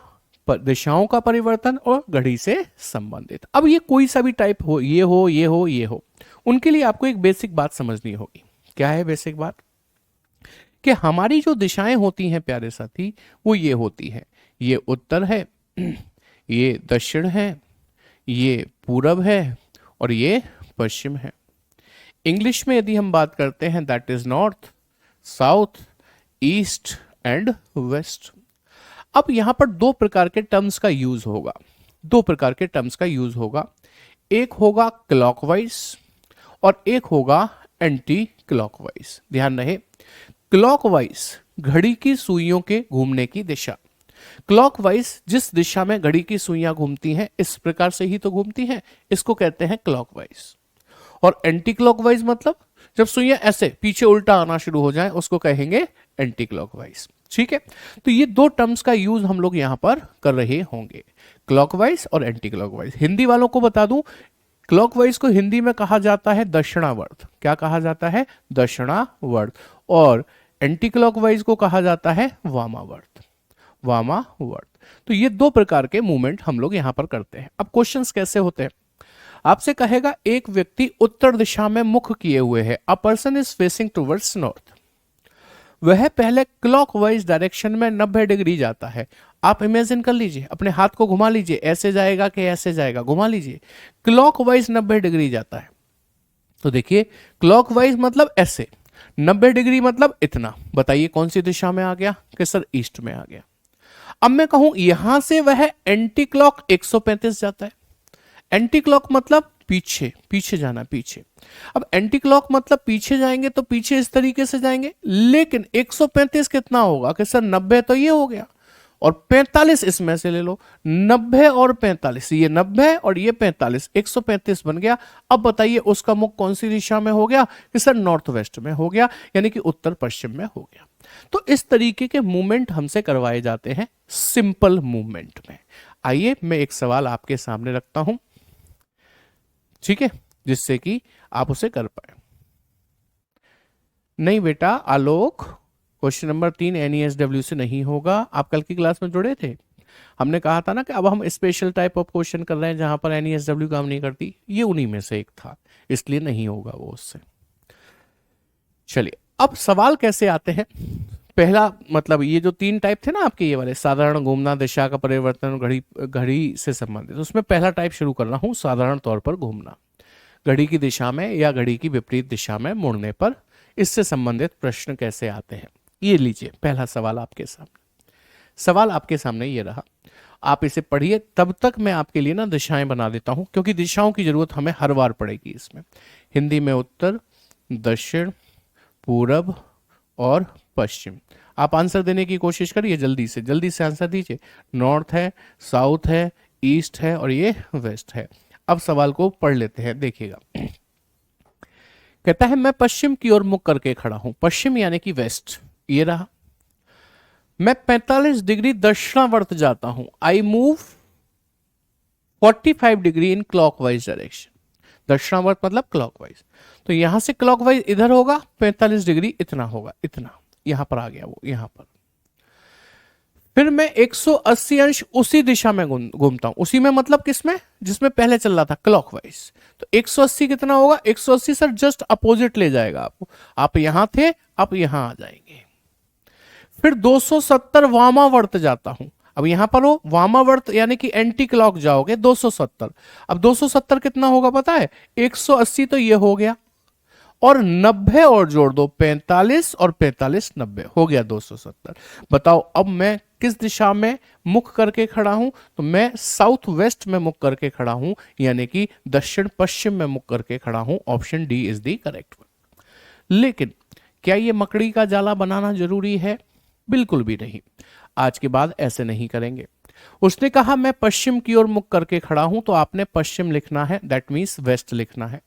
दिशाओं का परिवर्तन और घड़ी से संबंधित। अब ये कोई सा भी टाइप हो, ये हो ये हो ये हो, उनके लिए आपको एक बेसिक बात समझनी होगी। क्या है बेसिक बात? कि हमारी जो दिशाएं होती हैं प्यारे साथी, वो ये होती हैं, ये उत्तर है, ये दक्षिण है, ये पूरब है और ये पश्चिम है। इंग्लिश में यदि हम बात करते हैं, that is north, south, east and west. अब यहां पर 2 प्रकार के टर्म्स का यूज होगा, 2 प्रकार के टर्म्स का यूज होगा। एक होगा क्लॉकवाइज और एक होगा एंटी क्लॉकवाइज। ध्यान रहे, क्लॉकवाइज घड़ी की सुइयों के घूमने की दिशा। क्लॉकवाइज जिस दिशा में घड़ी की सुइयां घूमती हैं, इस प्रकार से ही तो घूमती हैं, इसको कहते हैं क्लॉकवाइज। और एंटी क्लॉकवाइज मतलब जब सुइयां ऐसे पीछे उल्टा आना शुरू हो जाए, उसको कहेंगे एंटी क्लॉकवाइज। ठीक है, तो ये 2 टर्म्स का यूज हम लोग यहां पर कर रहे होंगे, क्लॉकवाइज और एंटी क्लॉकवाइज। हिंदी वालों को बता दूं, क्लॉकवाइज को हिंदी में कहा जाता है दक्षिणावर्त। क्या कहा जाता है? दक्षिणावर्त। और एंटी क्लॉकवाइज को कहा जाता है वामावर्त, वामावर्त। तो ये 2 प्रकार के मूवमेंट हम लोग यहां पर करते हैं। अब क्वेश्चंस कैसे होते हैं? आपसे कहेगा एक व्यक्ति उत्तर दिशा में मुख किए हुए है, a person is facing towards north. वह पहले क्लॉकवाइज डायरेक्शन में 90 डिग्री जाता है। आप इमेजिन कर लीजिए, अपने हाथ को घुमा लीजिए, ऐसे जाएगा कि ऐसे जाएगा, घुमा लीजिए, क्लॉकवाइज 90 डिग्री जाता है। तो देखिए, क्लॉकवाइज मतलब ऐसे, 90 डिग्री मतलब इतना। बताइए कौन सी दिशा में आ गया? कि सर ईस्ट में आ गया। अब मैं कहूं यहां से वह एंटी क्लॉक 135 जाता है। एंटी क्लॉक मतलब पीछे, पीछे जाना, पीछे। अब एंटी क्लॉक मतलब पीछे जाएंगे तो पीछे इस तरीके से जाएंगे, लेकिन 135 कितना होगा? कि सर 90 तो ये हो गया और 45 इसमें से ले लो। 90 और 45, ये 90 और ये 45, 135 बन गया। अब बताइए उसका मुख कौन सी दिशा में हो गया? कि सर नॉर्थ वेस्ट में हो गया, यानी कि उत्तर पश्चिम में हो गया। तो इस तरीके के मूवमेंट हमसे करवाए जाते हैं सिंपल मूवमेंट में। आइए मैं एक सवाल आपके सामने रखता हूं, ठीक है, जिससे कि आप उसे कर पाए। नहीं बेटा आलोक, क्वेश्चन नंबर 3 NESW से नहीं होगा। आप कल की क्लास में जुड़े थे, हमने कहा था ना कि अब हम स्पेशल टाइप ऑफ क्वेश्चन कर रहे हैं जहां पर NESW काम नहीं करती, ये उन्हीं में से एक था, इसलिए नहीं होगा वो उससे। चलिए अब सवाल कैसे आते हैं। पहला मतलब ये जो 3 टाइप थे ना आपके, ये वाले साधारण, घूमना, दिशा का परिवर्तन, घड़ी घड़ी से संबंधित, उसमें पहला टाइप शुरू कर रहा हूं, साधारण तौर पर घूमना, घड़ी की दिशा में या घड़ी की विपरीत दिशा में मुड़ने पर इससे संबंधित प्रश्न कैसे आते हैं। ये लीजिए पहला सवाल आपके सामने। सवाल आपके सामने ये रहा, आप इसे पढ़िए, तब तक मैं आपके लिए ना दिशाएं बना देता हूं, क्योंकि दिशाओं की जरूरत हमें हर बार पड़ेगी इसमें। हिंदी में उत्तर, दक्षिण, पूरब और पश्चिम। आप आंसर देने की कोशिश करिए, जल्दी से आंसर दीजिए। नॉर्थ है, साउथ है, ईस्ट है और ये वेस्ट है। अब सवाल को पढ़ लेते हैं, देखिएगा। कहता है मैं पश्चिम की ओर मुख करके खड़ा हूं, पश्चिम यानी कि वेस्ट, ये रहा। मैं 45 डिग्री दक्षिणावर्त जाता हूं, I move 45 degree in clockwise direction. दक्षिणावर्त मतलब क्लॉकवाइज, तो यहां से क्लॉकवाइज इधर होगा, 45 डिग्री इतना होगा, इतना यहां पर आ गया वो, यहां पर। फिर मैं 180 अंश उसी दिशा में घूमता हूं, उसी में मतलब किसमें, जिसमें पहले चल रहा था क्लॉकवाइज। तो 180 कितना होगा, 180 सर जस्ट अपोजिट ले जाएगा आपको, आप यहां थे, आप यहां आ जाएंगे। फिर 270 वामावर्त जाता हूं, अब यहां पर हो वामावर्त यानी कि एंटी क्लॉक जाओगे 270। अब 270 कितना होगा पता है, 180 तो ये हो गया, और 90 और जोड़ दो, 45 और 45 90 हो गया 270। बताओ अब मैं किस दिशा में मुख करके खड़ा हूं, तो मैं साउथ वेस्ट में मुख करके खड़ा हूं, यानी कि दक्षिण पश्चिम में मुख करके खड़ा हूं। Option D is the correct one. लेकिन क्या ये मकड़ी का जाला बनाना जरूरी है, बिल्कुल भी नहीं। आज के बाद ऐसे नहीं करेंगे। उसने कहा मैं पश्चिम की ओर मुख करके खड़ा हूं, तो आपने पश्चिम लिखना है, दैट मीन्स वेस्ट लिखना है।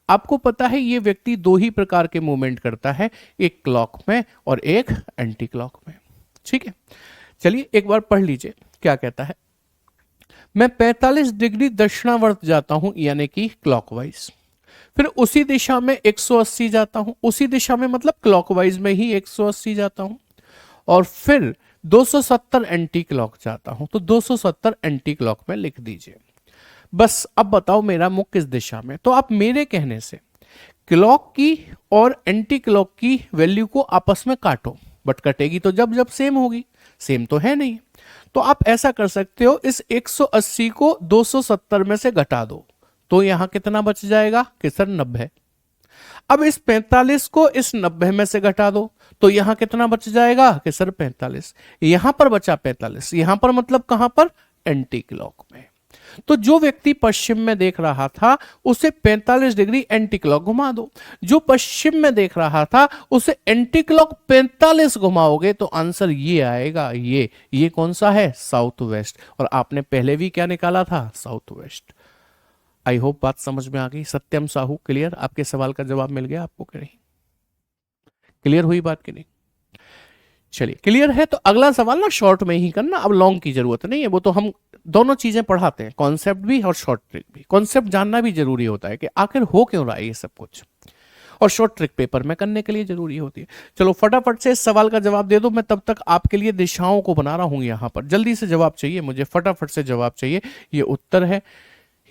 आपको पता है ये व्यक्ति 2 ही प्रकार के मूवमेंट करता है, एक क्लॉक में और एक एंटी क्लॉक में। ठीक है, चलिए एक बार पढ़ लीजिए क्या कहता है। मैं 45 डिग्री दक्षिणावर्त जाता हूं, यानी कि क्लॉकवाइज। फिर उसी दिशा में 180 जाता हूं, उसी दिशा में मतलब क्लॉकवाइज में ही 180 जाता हूं, और फिर 270 एंटी क्लॉक जाता हूं, तो 270 एंटी क्लॉक में लिख दीजिए। बस अब बताओ मेरा मुख किस दिशा में। तो आप मेरे कहने से क्लॉक की और एंटी क्लॉक की वैल्यू को आपस में काटो, बट कटेगी तो जब जब सेम होगी, सेम तो है नहीं। तो आप ऐसा कर सकते हो, इस 180 को 270 में से घटा दो, तो यहां कितना बच जाएगा कि सर 90। अब इस 45 को इस 90 में से घटा दो, तो यहां कितना बच जाएगा कि सर 45। यहां पर बचा 45, यहां पर मतलब कहां पर, एंटी क्लॉक में। तो जो व्यक्ति पश्चिम में देख रहा था उसे 45 डिग्री एंटी क्लॉक घुमा दो, जो पश्चिम में देख रहा था उसे एंटी क्लॉक 45 घुमाओगे, तो आंसर ये आएगा। ये कौन सा है, साउथ वेस्ट। और आपने पहले भी क्या निकाला था, साउथ वेस्ट। आई होप बात समझ में आ गई। सत्यम साहू क्लियर, आपके सवाल का जवाब मिल गया आपको कि नहीं, क्लियर हुई बात कि नहीं। चलिए क्लियर है, तो अगला सवाल ना शॉर्ट में ही करना, अब लॉन्ग की जरूरत नहीं है, वो तो हम दोनों चीजें पढ़ाते हैं, कॉन्सेप्ट भी और शॉर्ट ट्रिक भी। कॉन्सेप्ट जानना भी जरूरी होता है कि आखिर हो क्यों रहा है ये सब कुछ, और शॉर्ट ट्रिक पेपर में करने के लिए जरूरी होती है। चलो फटाफट से इस सवाल का जवाब दे दो, मैं तब तक आपके लिए दिशाओं को बना रहा हूं यहां पर। जल्दी से जवाब चाहिए मुझे, फटाफट से जवाब चाहिए। ये उत्तर है,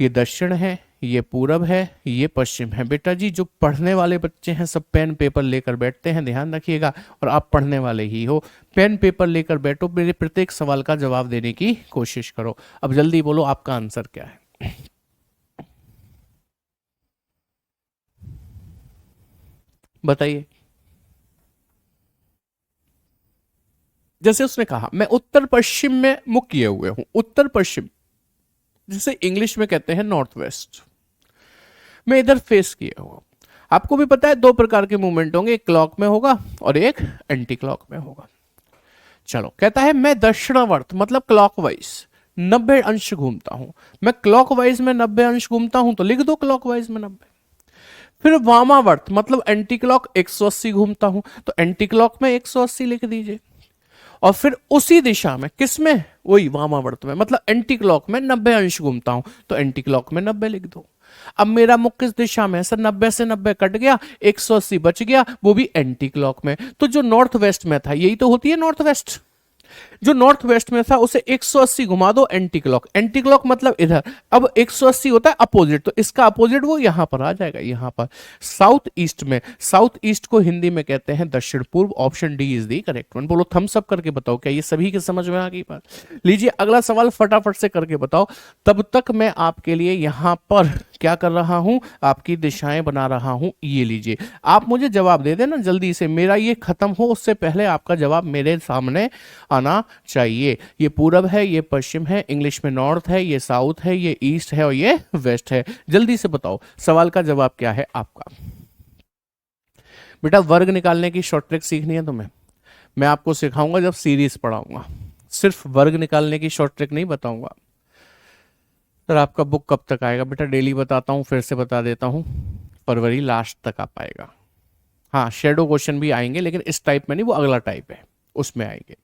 ये दक्षिण है, ये पूरब है, ये पश्चिम है। बेटा जी जो पढ़ने वाले बच्चे हैं सब पेन पेपर लेकर बैठते हैं, ध्यान रखिएगा, और आप पढ़ने वाले ही हो, पेन पेपर लेकर बैठो, मेरे प्रत्येक सवाल का जवाब देने की कोशिश करो। अब जल्दी बोलो आपका आंसर क्या है, बताइए। जैसे उसने कहा मैं उत्तर पश्चिम में मुख किए हुए हूं, उत्तर पश्चिम जिसे इंग्लिश में कहते हैं नॉर्थ वेस्ट, मैं इधर फेस किया हुआ। आपको भी पता है 2 प्रकार के मूवमेंट होंगे, एक क्लॉक में होगा और एक एंटी क्लॉक में होगा। चलो कहता है मैं दक्षिणावर्त मतलब क्लॉकवाइज 90 अंश घूमता हूं। मैं क्लॉकवाइज में 90 अंश घूमता हूं, तो लिख दो क्लॉकवाइज में 90। फिर वामावर्त मतलब एंटी क्लॉक 180 घूमता हूं, तो एंटी क्लॉक में 180 लिख दीजिए। और फिर उसी दिशा में किसमें, वही वामावर्त में मतलब एंटी क्लॉक में 90 अंश घूमता हूं, तो एंटी क्लॉक में 90 लिख दो। अब मेरा मुख किस दिशा में है सर? 90 से 90 कट गया, 180 बच गया, वो भी एंटी क्लॉक में। तो जो नॉर्थ वेस्ट में था, यही तो होती है नॉर्थ वेस्ट, जो नॉर्थ वेस्ट में था उसे 180 घुमा दो एंटी क्लॉक। एंटी क्लॉक मतलब इधर। अब 180 होता है अपोजिट, तो इसका अपोजिट वो यहां पर आ जाएगा, यहां पर साउथ ईस्ट में। साउथ ईस्ट को हिंदी में कहते हैं दक्षिण पूर्व। Option D is the correct one. बोलो थम्स अप करके बताओ, क्या ये सभी के समझ में आ गई बात? लीजिए अगला सवाल फटाफट से करके बताओ। तब तक मैं आपके लिए यहां पर क्या कर रहा हूं, आपकी दिशाएं बना रहा हूं। ये लीजिए, आप मुझे जवाब दे देना जल्दी से, मेरा ये खत्म हो उससे पहले आपका जवाब मेरे सामने आना चाहिए। ये पूरब है, ये पश्चिम है, इंग्लिश में नॉर्थ है, ये साउथ है, ये ईस्ट है और ये वेस्ट है। जल्दी से बताओ सवाल का जवाब क्या है आपका। बेटा वर्ग निकालने की शॉर्ट ट्रिक सीखनी है तुम्हें, मैं आपको सिखाऊंगा जब सीरीज पढ़ाऊंगा। सिर्फ वर्ग निकालने की शॉर्ट ट्रिक नहीं बताऊंगा। सर आपका बुक कब तक आएगा? बेटा डेली बताता हूं, फिर से बता देता हूं, फरवरी लास्ट तक आ पाएगा। हाँ शेडो क्वेश्चन भी आएंगे, लेकिन इस टाइप में नहीं, वो अगला टाइप है, उसमें आएंगे।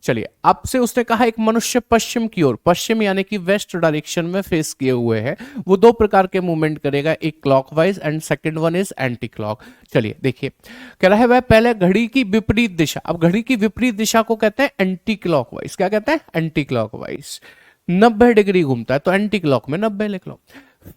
चलिए आपसे उसने कहा एक मनुष्य पश्चिम की ओर, पश्चिम यानी कि वेस्ट डायरेक्शन में फेस किए हुए है, वो दो प्रकार के मूवमेंट करेगा, एक clockwise and second one is anti clock. चलिए देखिए, कह रहा है वह पहले घड़ी की विपरीत दिशा, अब घड़ी की विपरीत दिशा को कहते हैं एंटी क्लॉकवाइज। क्या कहते हैं? Anti clockwise. 90 डिग्री घूमता है तो एंटी क्लॉक में 90 लिख लो।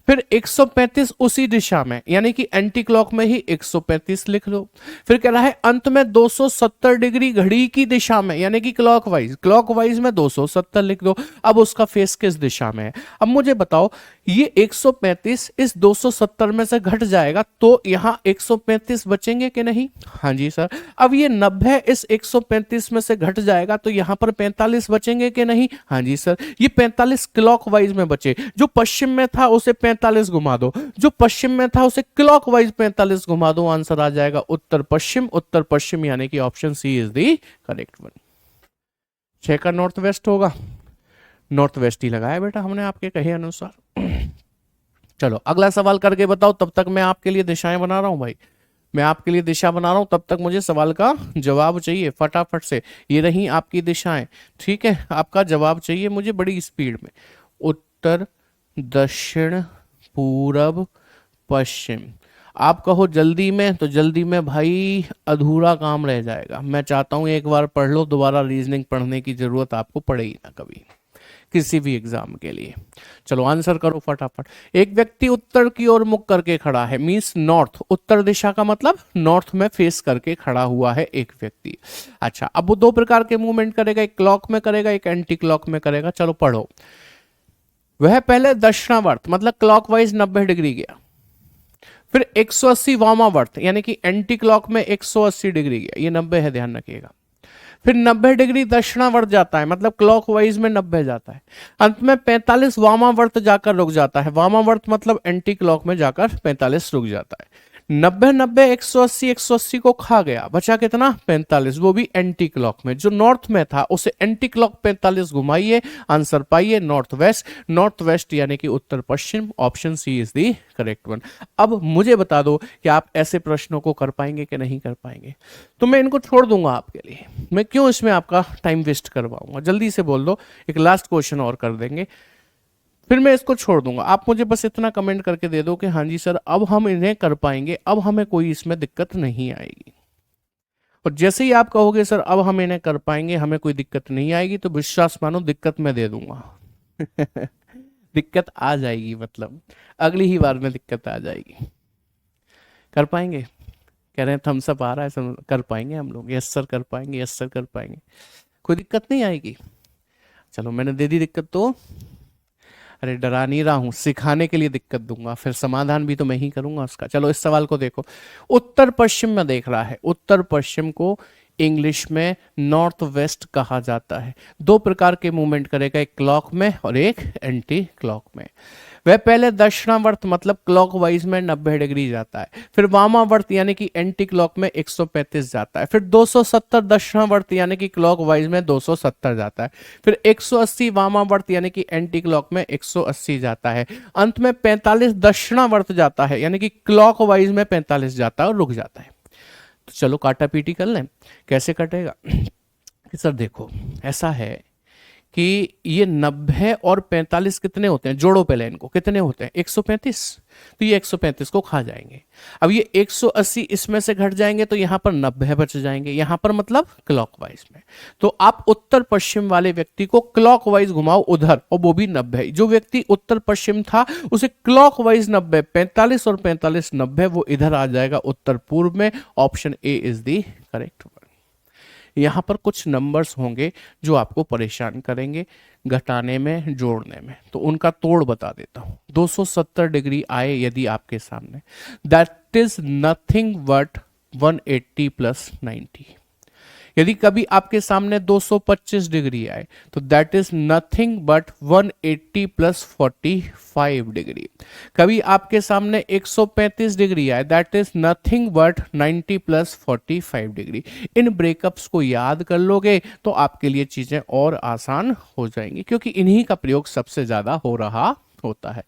फिर 135 उसी दिशा में, यानी कि एंटी क्लॉक में ही 135 लिख लो। फिर कह रहा है अंत में 270 डिग्री घड़ी की दिशा में, यानी कि क्लॉकवाइज, क्लॉकवाइज में 270 लिख दो। अब उसका फेस किस दिशा में है? अब मुझे बताओ, ये 135 इस 270 में से घट जाएगा तो यहां 135 बचेंगे कि नहीं? हाँ जी सर। अब ये 90 इस 135 में से घट जाएगा तो यहां पर 45 बचेंगे कि नहीं? हाँ जी सर। ये 45 क्लॉकवाइज में बचे, जो पश्चिम में था उसे 45 घुमा दो, जो पश्चिम में था उसे क्लॉकवाइज 45 घुमा दो, आंसर आ जाएगा उत्तर पश्चिम। उत्तर पश्चिम यानी कि option C is the correct one. 6 का नॉर्थ वेस्ट होगा, नॉर्थ वेस्ट ही लगाया बेटा हमने आपके कहे अनुसार। चलो अगला सवाल करके बताओ, तब तक मैं आपके लिए दिशाएं बना रहा हूं भाई, मैं आपके लिए दिशा बना रहा हूं, तब तक मुझे सवाल का जवाब चाहिए फटाफट से। ये रही आपकी दिशाएं, ठीक है, आपका जवाब चाहिए मुझे बड़ी स्पीड में। उत्तर, दक्षिण, पूरब, पश्चिम। आप कहो जल्दी में तो जल्दी में भाई अधूरा काम रह जाएगा। मैं चाहता हूं एक बार पढ़ लो, दोबारा रीजनिंग पढ़ने की जरूरत आपको पड़ेगी ना कभी किसी भी एग्जाम के लिए। चलो आंसर करो फटाफट। एक व्यक्ति उत्तर की ओर मुख करके खड़ा है, मींस नॉर्थ, उत्तर दिशा का मतलब नॉर्थ में फेस करके खड़ा हुआ है एक व्यक्ति। अच्छा, अब वो दो प्रकार के मूवमेंट करेगा, एक क्लॉक में करेगा, एक एंटी क्लॉक में करेगा। चलो पढ़ो। वह पहले दक्षिणावर्त मतलब क्लॉकवाइज 90 डिग्री गया, फिर 180 वामावर्त यानी कि एंटी क्लॉक में 180 डिग्री गया, ये 90 है ध्यान रखिएगा। फिर 90 डिग्री दक्षिणावर्त जाता है, मतलब क्लॉकवाइज में 90 जाता है। अंत में 45 वामावर्त जाकर रुक जाता है, वामावर्त मतलब एंटी क्लॉक में जाकर 45 रुक जाता है। 90 90 180 180 को खा गया, बचा कितना? 45, वो भी एंटी क्लॉक में। जो नॉर्थ में था उसे एंटी क्लॉक 45 घुमाइए, आंसर पाइए नॉर्थ वेस्ट। नॉर्थ वेस्ट यानी कि उत्तर पश्चिम, option C is the correct one. अब मुझे बता दो कि आप ऐसे प्रश्नों को कर पाएंगे कि नहीं कर पाएंगे। तो मैं इनको छोड़ दूंगा आपके लिए, मैं क्यों इसमें आपका टाइम वेस्ट करवाऊंगा। जल्दी से बोल दो, एक लास्ट क्वेश्चन और कर देंगे, फिर मैं इसको छोड़ दूंगा। आप मुझे बस इतना कमेंट करके दे दो कि हाँ जी सर अब हम इन्हें कर पाएंगे, अब हमें कोई इसमें दिक्कत नहीं आएगी। और जैसे ही आप कहोगे सर अब हम इन्हें कर पाएंगे, हमें कोई दिक्कत नहीं आएगी, तो विश्वास मानो दिक्कत मैं दे दूंगा। दिक्कत आ जाएगी, मतलब अगली ही बार में दिक्कत आ जाएगी। कर पाएंगे? कह रहे हैं थम्स अप आ रहा है सर, कर पाएंगे हम लोग। यस सर कर पाएंगे, यस सर कर पाएंगे, कोई दिक्कत नहीं आएगी। चलो मैंने दे दी दिक्कत तो, अरे डरा नहीं रहा हूं, सिखाने के लिए दिक्कत दूंगा, फिर समाधान भी तो मैं ही करूंगा उसका। चलो इस सवाल को देखो, उत्तर पश्चिम में देख रहा है, उत्तर पश्चिम को इंग्लिश में नॉर्थ वेस्ट कहा जाता है। दो प्रकार के मूवमेंट करेगा, एक क्लॉक में और एक एंटी क्लॉक में। वह पहले दक्षिणावर्त मतलब क्लॉकवाइज में 90 डिग्री जाता है, फिर वामावर्त यानी कि एंटी क्लॉक में 135 जाता है, फिर 270 दक्षिणावर्त यानी कि क्लॉकवाइज में 270 जाता है, फिर 180 वामावर्त यानी कि एंटी क्लॉक में 180 जाता है, अंत में 45 दक्षिणावर्त जाता है यानी कि क्लॉकवाइज में 45 जाता है और रुक जाता है। तो चलो काटा पीटी कर लें, कैसे कटेगा। कि सर देखो ऐसा है कि ये 90 और 45 कितने होते हैं, जोड़ो पहले इनको, कितने होते हैं 135, तो ये 135 को खा जाएंगे। अब ये 180 इसमें से घट जाएंगे तो यहां पर 90 बच जाएंगे, यहां पर मतलब क्लॉकवाइज में। तो आप उत्तर पश्चिम वाले व्यक्ति को क्लॉकवाइज घुमाओ उधर, और वो भी 90। जो व्यक्ति उत्तर पश्चिम था उसे क्लॉकवाइज 90, 45 और 45 90, वो इधर आ जाएगा उत्तर पूर्व में। Option A is the correct one. यहां पर कुछ नंबर्स होंगे जो आपको परेशान करेंगे घटाने में, जोड़ने में, तो उनका तोड़ बता देता हूं। 270 डिग्री आए यदि आपके सामने, that is nothing but 180 plus 90। यदि कभी आपके सामने 225 डिग्री आए तो that is nothing but 180 plus 45 degree. कभी आपके सामने 135 डिग्री आए that is nothing but 90 plus 45 degree. In breakups को याद कर लोगे तो आपके लिए चीजें और आसान हो जाएंगी, क्योंकि इन्हीं का प्रयोग सबसे ज्यादा हो रहा होता है।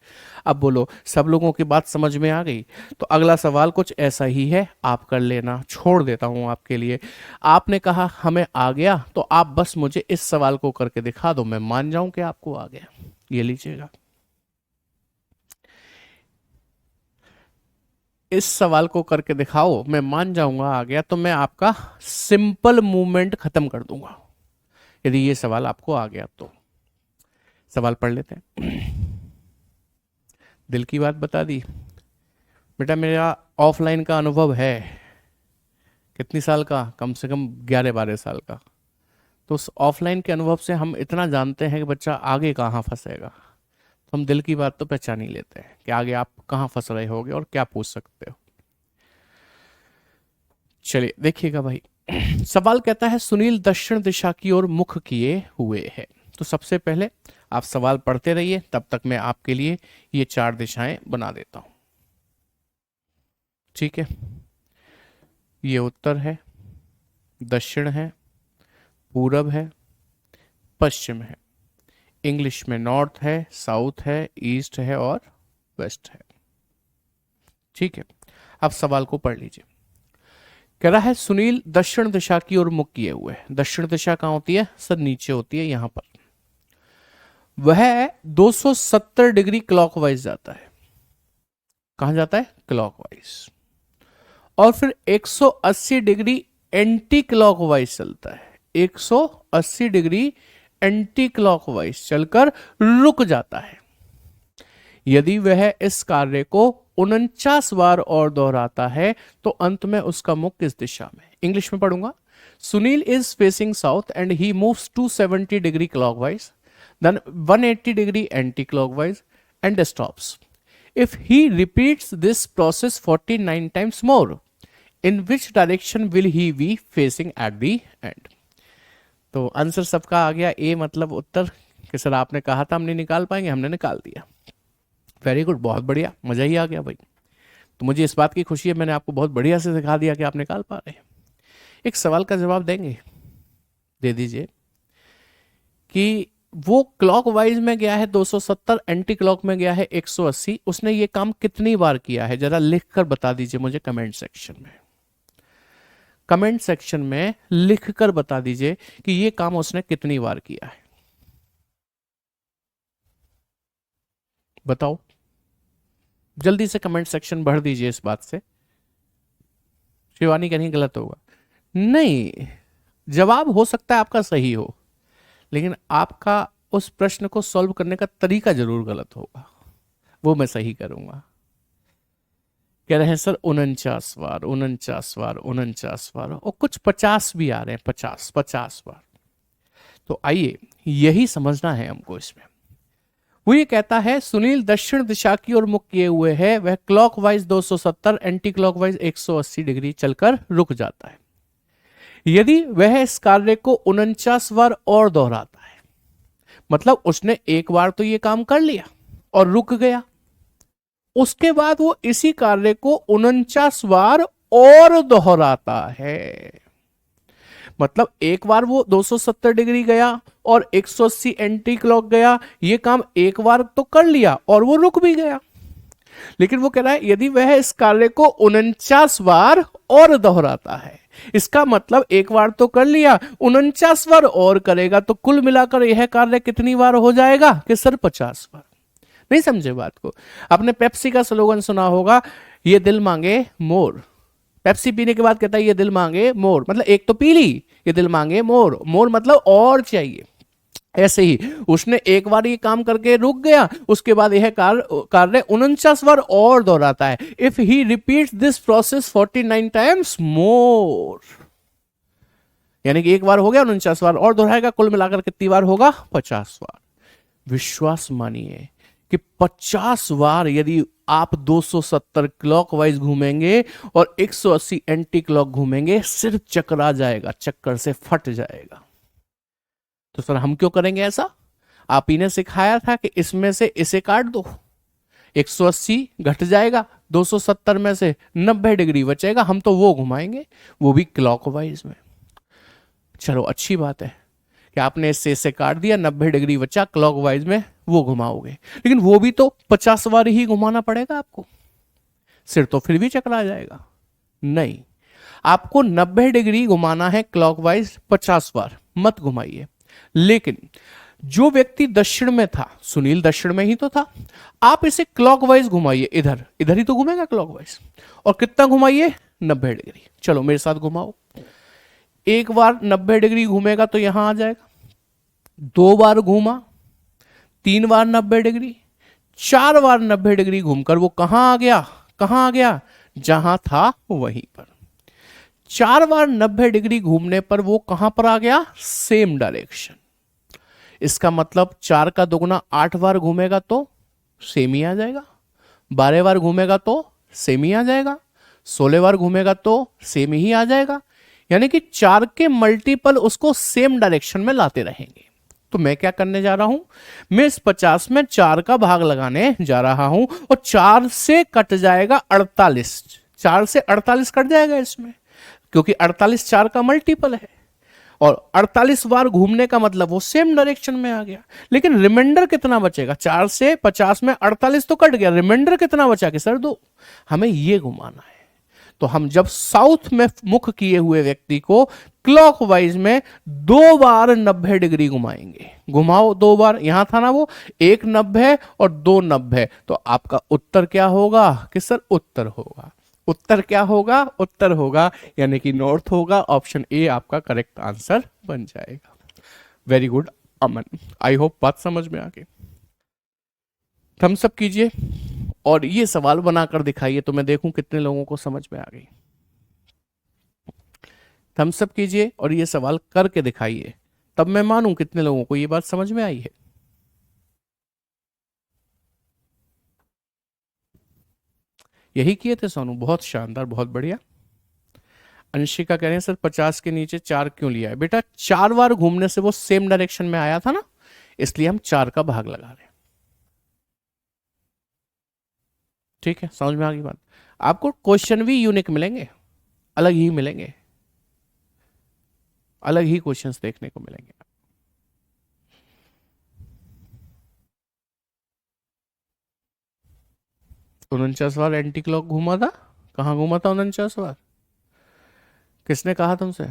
अब बोलो, सब लोगों की बात समझ में आ गई? तो अगला सवाल कुछ ऐसा ही है, आप कर लेना, छोड़ देता हूं आपके लिए। आपने कहा हमें आ गया, तो आप बस मुझे इस सवाल को करके दिखा दो, मैं मान जाऊं कि आपको आ गया। ये लीजिएगा, इस सवाल को करके दिखाओ, मैं मान जाऊंगा आ गया, तो मैं आपका सिंपल मूवमेंट खत्म कर दूंगा। यदि ये सवाल आपको आ गया तो सवाल पढ़ लेते हैं। दिल की बात बता दी बेटा, मेरा ऑफलाइन का अनुभव है कितनी साल का, कम से कम 11-12 साल का। तो उस ऑफलाइन के अनुभव से हम इतना जानते हैं कि बच्चा आगे कहाँ फंसेगा। तो हम दिल की बात तो पहचान ही लेते हैं कि आगे आप कहाँ फंस रहे होगे और क्या पूछ सकते हो। चलिए देखिएगा भाई, सवाल कहता है सुनील दक्षिण दिशा की ओर मुख किए हुए है। तो सबसे पहले आप सवाल पढ़ते रहिए, तब तक मैं आपके लिए ये 4 दिशाएं बना देता हूं। ठीक है, ये उत्तर है, दक्षिण है, पूरब है, पश्चिम है, इंग्लिश में नॉर्थ है, साउथ है, ईस्ट है और वेस्ट है। ठीक है, अब सवाल को पढ़ लीजिए। कह रहा है सुनील दक्षिण दिशा की ओर मुख किए हुए है। दक्षिण दिशा कहां होती है सर? नीचे होती है, यहां पर। वह 270 डिग्री क्लॉकवाइज जाता है। कहां जाता है? क्लॉकवाइज। और फिर 180 डिग्री एंटी क्लॉकवाइज चलता है। 180 डिग्री एंटी क्लॉकवाइज चलकर रुक जाता है। यदि वह इस कार्य को 49 बार और दोहराता है तो अंत में उसका मुख किस दिशा में? इंग्लिश में पढ़ूंगा। Sunil is facing south and he moves 270 degree clockwise, then 180 degree anti-clockwise and stops. If he repeats this process 49 times more, in which direction will he be facing at the end? तो answer सबका आ गया, ए मतलब उत्तर। कि sir आपने कहा था हम नहीं निकाल पाएंगे, हमने निकाल दिया। वेरी गुड, बहुत बढ़िया, मजा ही आ गया भाई। तो मुझे इस बात की खुशी है, मैंने आपको बहुत बढ़िया से दिखा दिया कि आप निकाल पा रहे हैं। एक सवाल का जवाब देंगे? दे दीजिए कि वो क्लॉकवाइज में गया है 270, एंटी क्लॉक में गया है 180। उसने ये काम कितनी बार किया है जरा लिखकर बता दीजिए मुझे कमेंट सेक्शन में। कमेंट सेक्शन में लिखकर बता दीजिए कि ये काम उसने कितनी बार किया है। बताओ जल्दी से, कमेंट सेक्शन भर दीजिए इस बात से। शिवानी कहीं गलत होगा? नहीं, जवाब हो सकता है आपका सही हो, लेकिन आपका उस प्रश्न को सॉल्व करने का तरीका जरूर गलत होगा, वो मैं सही करूंगा। कह रहे हैं सर 49 बार, 49 बार, 49 बार, और कुछ 50 भी आ रहे हैं, 50 बार। तो आइए यही समझना है हमको इसमें। वो ये कहता है सुनील दक्षिण दिशा की ओर मुख किए हुए है, वह क्लॉकवाइज 270, एंटी क्लॉकवाइज 180 डिग्री चलकर रुक जाता है। यदि वह इस कार्य को 49 बार और दोहराता है, मतलब उसने एक बार तो ये काम कर लिया और रुक गया, उसके बाद वो इसी कार्य को 49 बार और दोहराता है। मतलब एक बार वो 270 डिग्री गया और 180 एंटी क्लॉक गया, ये काम एक बार तो कर लिया और वो रुक भी गया। लेकिन वो कह रहा है यदि वह इस कार्य को 49 बार और दोहराता है, इसका मतलब एक बार तो कर लिया, 49 बार और करेगा तो कुल मिलाकर यह कार्य कितनी बार हो जाएगा कि सर 50 बार। नहीं समझे बात को? आपने पेप्सी का स्लोगन सुना होगा, ये दिल मांगे मोर। पेप्सी पीने के बाद कहता है ये दिल मांगे मोर, मतलब एक तो पी ली, ये दिल मांगे मोर, मोर मतलब और चाहिए। ऐसे ही उसने एक बार ये काम करके रुक गया, उसके बाद यह कार्य 49 बार और दोहराता है। If he repeats this process 49 times more, यानी कि एक बार हो गया, 49 बार और दोहराएगा, कुल मिलाकर कितनी बार होगा? 50 बार। विश्वास मानिए कि 50 बार यदि आप 270 क्लॉकवाइज घूमेंगे और 180 एंटी क्लॉक घूमेंगे, सिर चकरा जाएगा, चक्कर से फट जाएगा। तो सर हम क्यों करेंगे ऐसा? आप ही ने सिखाया था कि इसमें से इसे काट दो, 180 घट जाएगा, 270 में से 90 डिग्री बचेगा, हम तो वो घुमाएंगे, वो भी क्लॉकवाइज में। चलो अच्छी बात है कि आपने इससे इसे काट दिया, 90 डिग्री बचा, क्लॉकवाइज में वो घुमाओगे, लेकिन वो भी तो 50 बार ही घुमाना पड़ेगा आपको, सिर तो फिर भी चकरा जाएगा। नहीं, आपको 90 डिग्री घुमाना है क्लॉकवाइज, 50 बार मत घुमाइए। लेकिन जो व्यक्ति दक्षिण में था, सुनील दक्षिण में ही तो था, आप इसे क्लॉकवाइज घुमाइए, इधर इधर ही तो घूमेगा क्लॉकवाइज, और कितना घुमाइए? 90 डिग्री। चलो मेरे साथ घुमाओ, एक बार 90 डिग्री घूमेगा तो यहां आ जाएगा, 2 बार घूमा, 3 बार 90 डिग्री, 4 बार 90 डिग्री घूमकर वो कहां आ गया? कहां आ गया? जहां था वहीं पर। 4 बार 90 डिग्री घूमने पर वो कहां पर आ गया? Same direction. इसका मतलब 4 का दुगना 8 बार घूमेगा तो सेम ही आ जाएगा, 12 बार घूमेगा तो सेम ही आ जाएगा, 16 बार घूमेगा तो सेम ही आ जाएगा, यानी कि 4 के मल्टीपल उसको सेम डायरेक्शन में लाते रहेंगे। तो मैं क्या करने जा रहा हूं? मैं इस 50 में 4 का भाग लगाने जा रहा हूं, और 4 से कट जाएगा 48, 4 से 48 कट जाएगा इसमें, क्योंकि 48 4 का मल्टीपल है, और 48 बार घूमने का मतलब वो सेम डायरेक्शन में आ गया। लेकिन रिमाइंडर कितना बचेगा? 4 से 50 में 48 तो कट गया, रिमाइंडर कितना बचा? कि सर 2, हमें ये घुमाना है। तो हम जब साउथ में मुख किए हुए व्यक्ति को क्लॉकवाइज में 2 बार 90 डिग्री घुमाएंगे। घुमाओ 2 बार, यहां था ना वो, 1 90 और 2 90, तो आपका उत्तर क्या होगा? कि सर उत्तर होगा। उत्तर क्या होगा? उत्तर होगा, यानी कि नॉर्थ होगा। ऑप्शन ए आपका करेक्ट आंसर बन जाएगा। Very good Aman, I hope बात समझ में आ गई। थम्स अप कीजिए और ये सवाल बनाकर दिखाइए तो मैं देखूं कितने लोगों को समझ में आ गई। थम्स अप कीजिए और ये सवाल करके दिखाइए, तब मैं मानूं कितने लोगों को ये बात समझ में आई है। यही किए थे सोनू, बहुत शानदार, बहुत बढ़िया। अंशिका कह रहे हैं सर 50 के नीचे 4 क्यों लिया है? बेटा 4 बार घूमने से वो सेम डायरेक्शन में आया था ना, इसलिए हम 4 का भाग लगा रहे हैं। ठीक है, समझ में आ गई बात? आपको क्वेश्चन भी यूनिक मिलेंगे, अलग ही मिलेंगे, अलग ही क्वेश्चंस देखने को मिलेंगे। 49 बार एंटी क्लॉक घूमा था, कहां घूमा था 49 बार? किसने कहा तुमसे?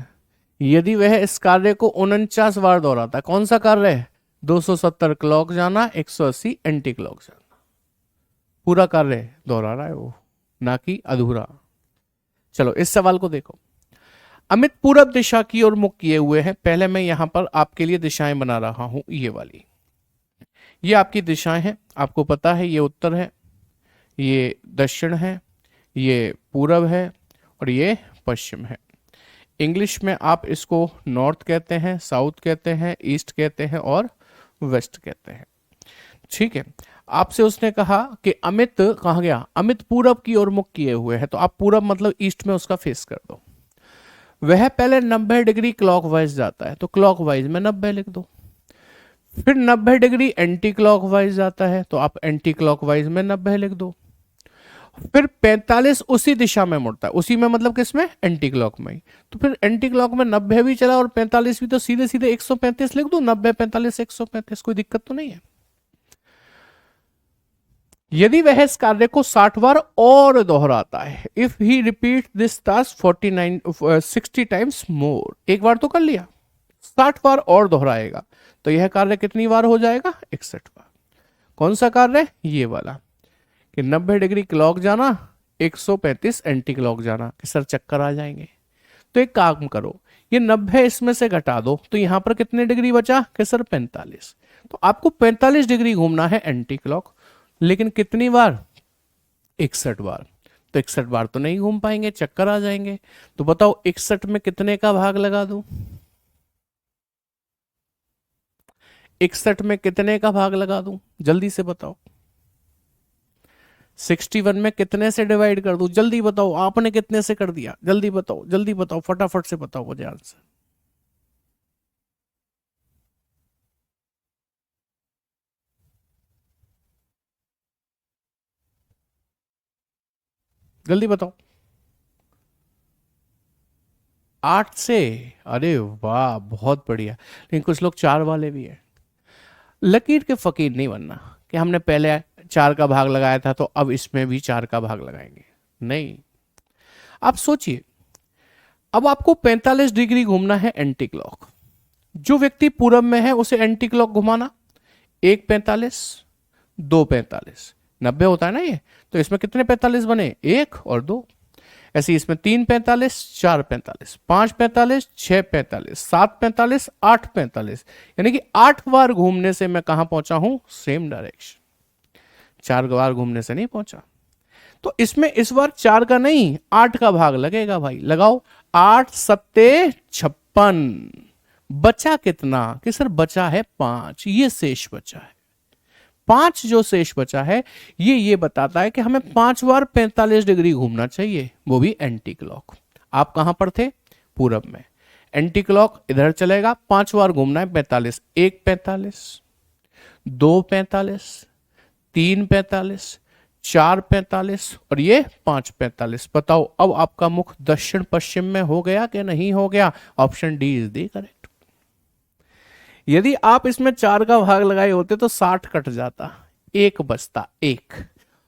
यदि वह इस कार्य को 49 बार दोहराता, कौन सा कार्य है? 270 क्लॉक जाना, 180 एंटी क्लॉक जाना, पूरा कार्य दोहरा रहा है वो, ना कि अधूरा। चलो इस सवाल को देखो। अमित पूरब दिशा की ओर मुख किए हुए हैं। पहले मैं यहां पर आपके लिए दिशाएं बना रहा हूं, ये वाली, ये आपकी दिशाएं हैं, आपको पता है ये उत्तर है, ये दक्षिण है, ये पूरब है, और ये पश्चिम है। इंग्लिश में आप इसको नॉर्थ कहते हैं, साउथ कहते हैं, ईस्ट कहते हैं और वेस्ट कहते हैं। ठीक है, आपसे उसने कहा कि अमित कहाँ गया? अमित पूरब की ओर मुख किए हुए है, तो आप पूरब मतलब ईस्ट में उसका फेस कर दो। वह पहले 90 डिग्री क्लॉकवाइज जाता है, तो क्लॉकवाइज में 90 लिख दो। फिर 90 डिग्री एंटी क्लॉकवाइज जाता है, तो आप एंटी क्लॉकवाइज में 90 लिख दो। फिर 45 उसी दिशा में मुड़ता है, उसी में मतलब किसमें? एंटी क्लॉक में। तो फिर एंटी क्लॉक में 90 भी चला और 45 भी, तो सीधे सीधे 135 लिख दो। 90 45 135, कोई दिक्कत तो नहीं है। यदि वह इस कार्य को 60 बार और दोहराता है, if he repeat this task 60 times more, एक बार तो कर लिया, 60 बार और दोहराएगा तो यह कार्य कितनी बार हो जाएगा? 61 बार। कौन सा कार्य? ये वाला, कि 90 डिग्री क्लॉक जाना, 135 एंटी क्लॉक जाना, कि सर चक्कर आ जाएंगे। तो एक काम करो, ये 90 इसमें से घटा दो तो यहां पर कितने डिग्री बचा? कि सर 45। तो आपको 45 डिग्री घूमना है एंटी क्लॉक, लेकिन कितनी बार? 61 बार। तो 61 बार तो नहीं घूम पाएंगे, चक्कर आ जाएंगे। तो बताओ 61 में कितने का भाग लगा दूं? 61 में कितने का भाग लगा दूं? जल्दी से बताओ। 61 में कितने से डिवाइड कर दूं? जल्दी बताओ, आपने कितने से कर दिया? जल्दी बताओ, जल्दी बताओ, फटाफट से बताओ मुझे आंसर। जल्दी बताओ। 8 से? अरे वाह, बहुत बढ़िया। लेकिन कुछ लोग 4 वाले भी हैं। लकीर के फकीर नहीं बनना कि हमने पहले 4 का भाग लगाया था तो अब इसमें भी 4 का भाग लगाएंगे, नहीं। आप सोचिए, अब आपको 45 डिग्री घूमना है एंटी क्लॉक। जो व्यक्ति पूरब में है उसे एंटी क्लॉक घुमाना, 1 45, 2 45, 90 होता है ना ये। तो इसमें कितने 45 बने? 1 और 2। ऐसे इसमें 3 45, 4 45, 5 45, 6 45, 7 45, 8 45, यानी कि 8 बार घूमने से मैं कहां पहुंचा हूं? Same direction. 4 बार घूमने से नहीं पहुंचा। तो इसमें इस बार 4 का नहीं 8 का भाग लगेगा भाई, लगाओ। 8 सत्ते 56। बचा कितना? कि सर बचा है 5, ये शेष बचा है 5। जो शेष बचा है ये बताता है कि हमें 5 बार 45 डिग्री घूमना चाहिए, वो भी एंटी क्लॉक। आप कहां पर थे? पूरब में। एंटी क्लॉक इधर चलेगा, 5 बार घूमना है 45। 1 45, 2 45, 3 45, 4 45 और ये 5 45। बताओ अब आपका मुख दक्षिण पश्चिम में हो गया कि नहीं हो गया? Option D is the correct. यदि आप इसमें 4 का भाग लगाए होते तो 60 कट जाता, एक बचता, एक।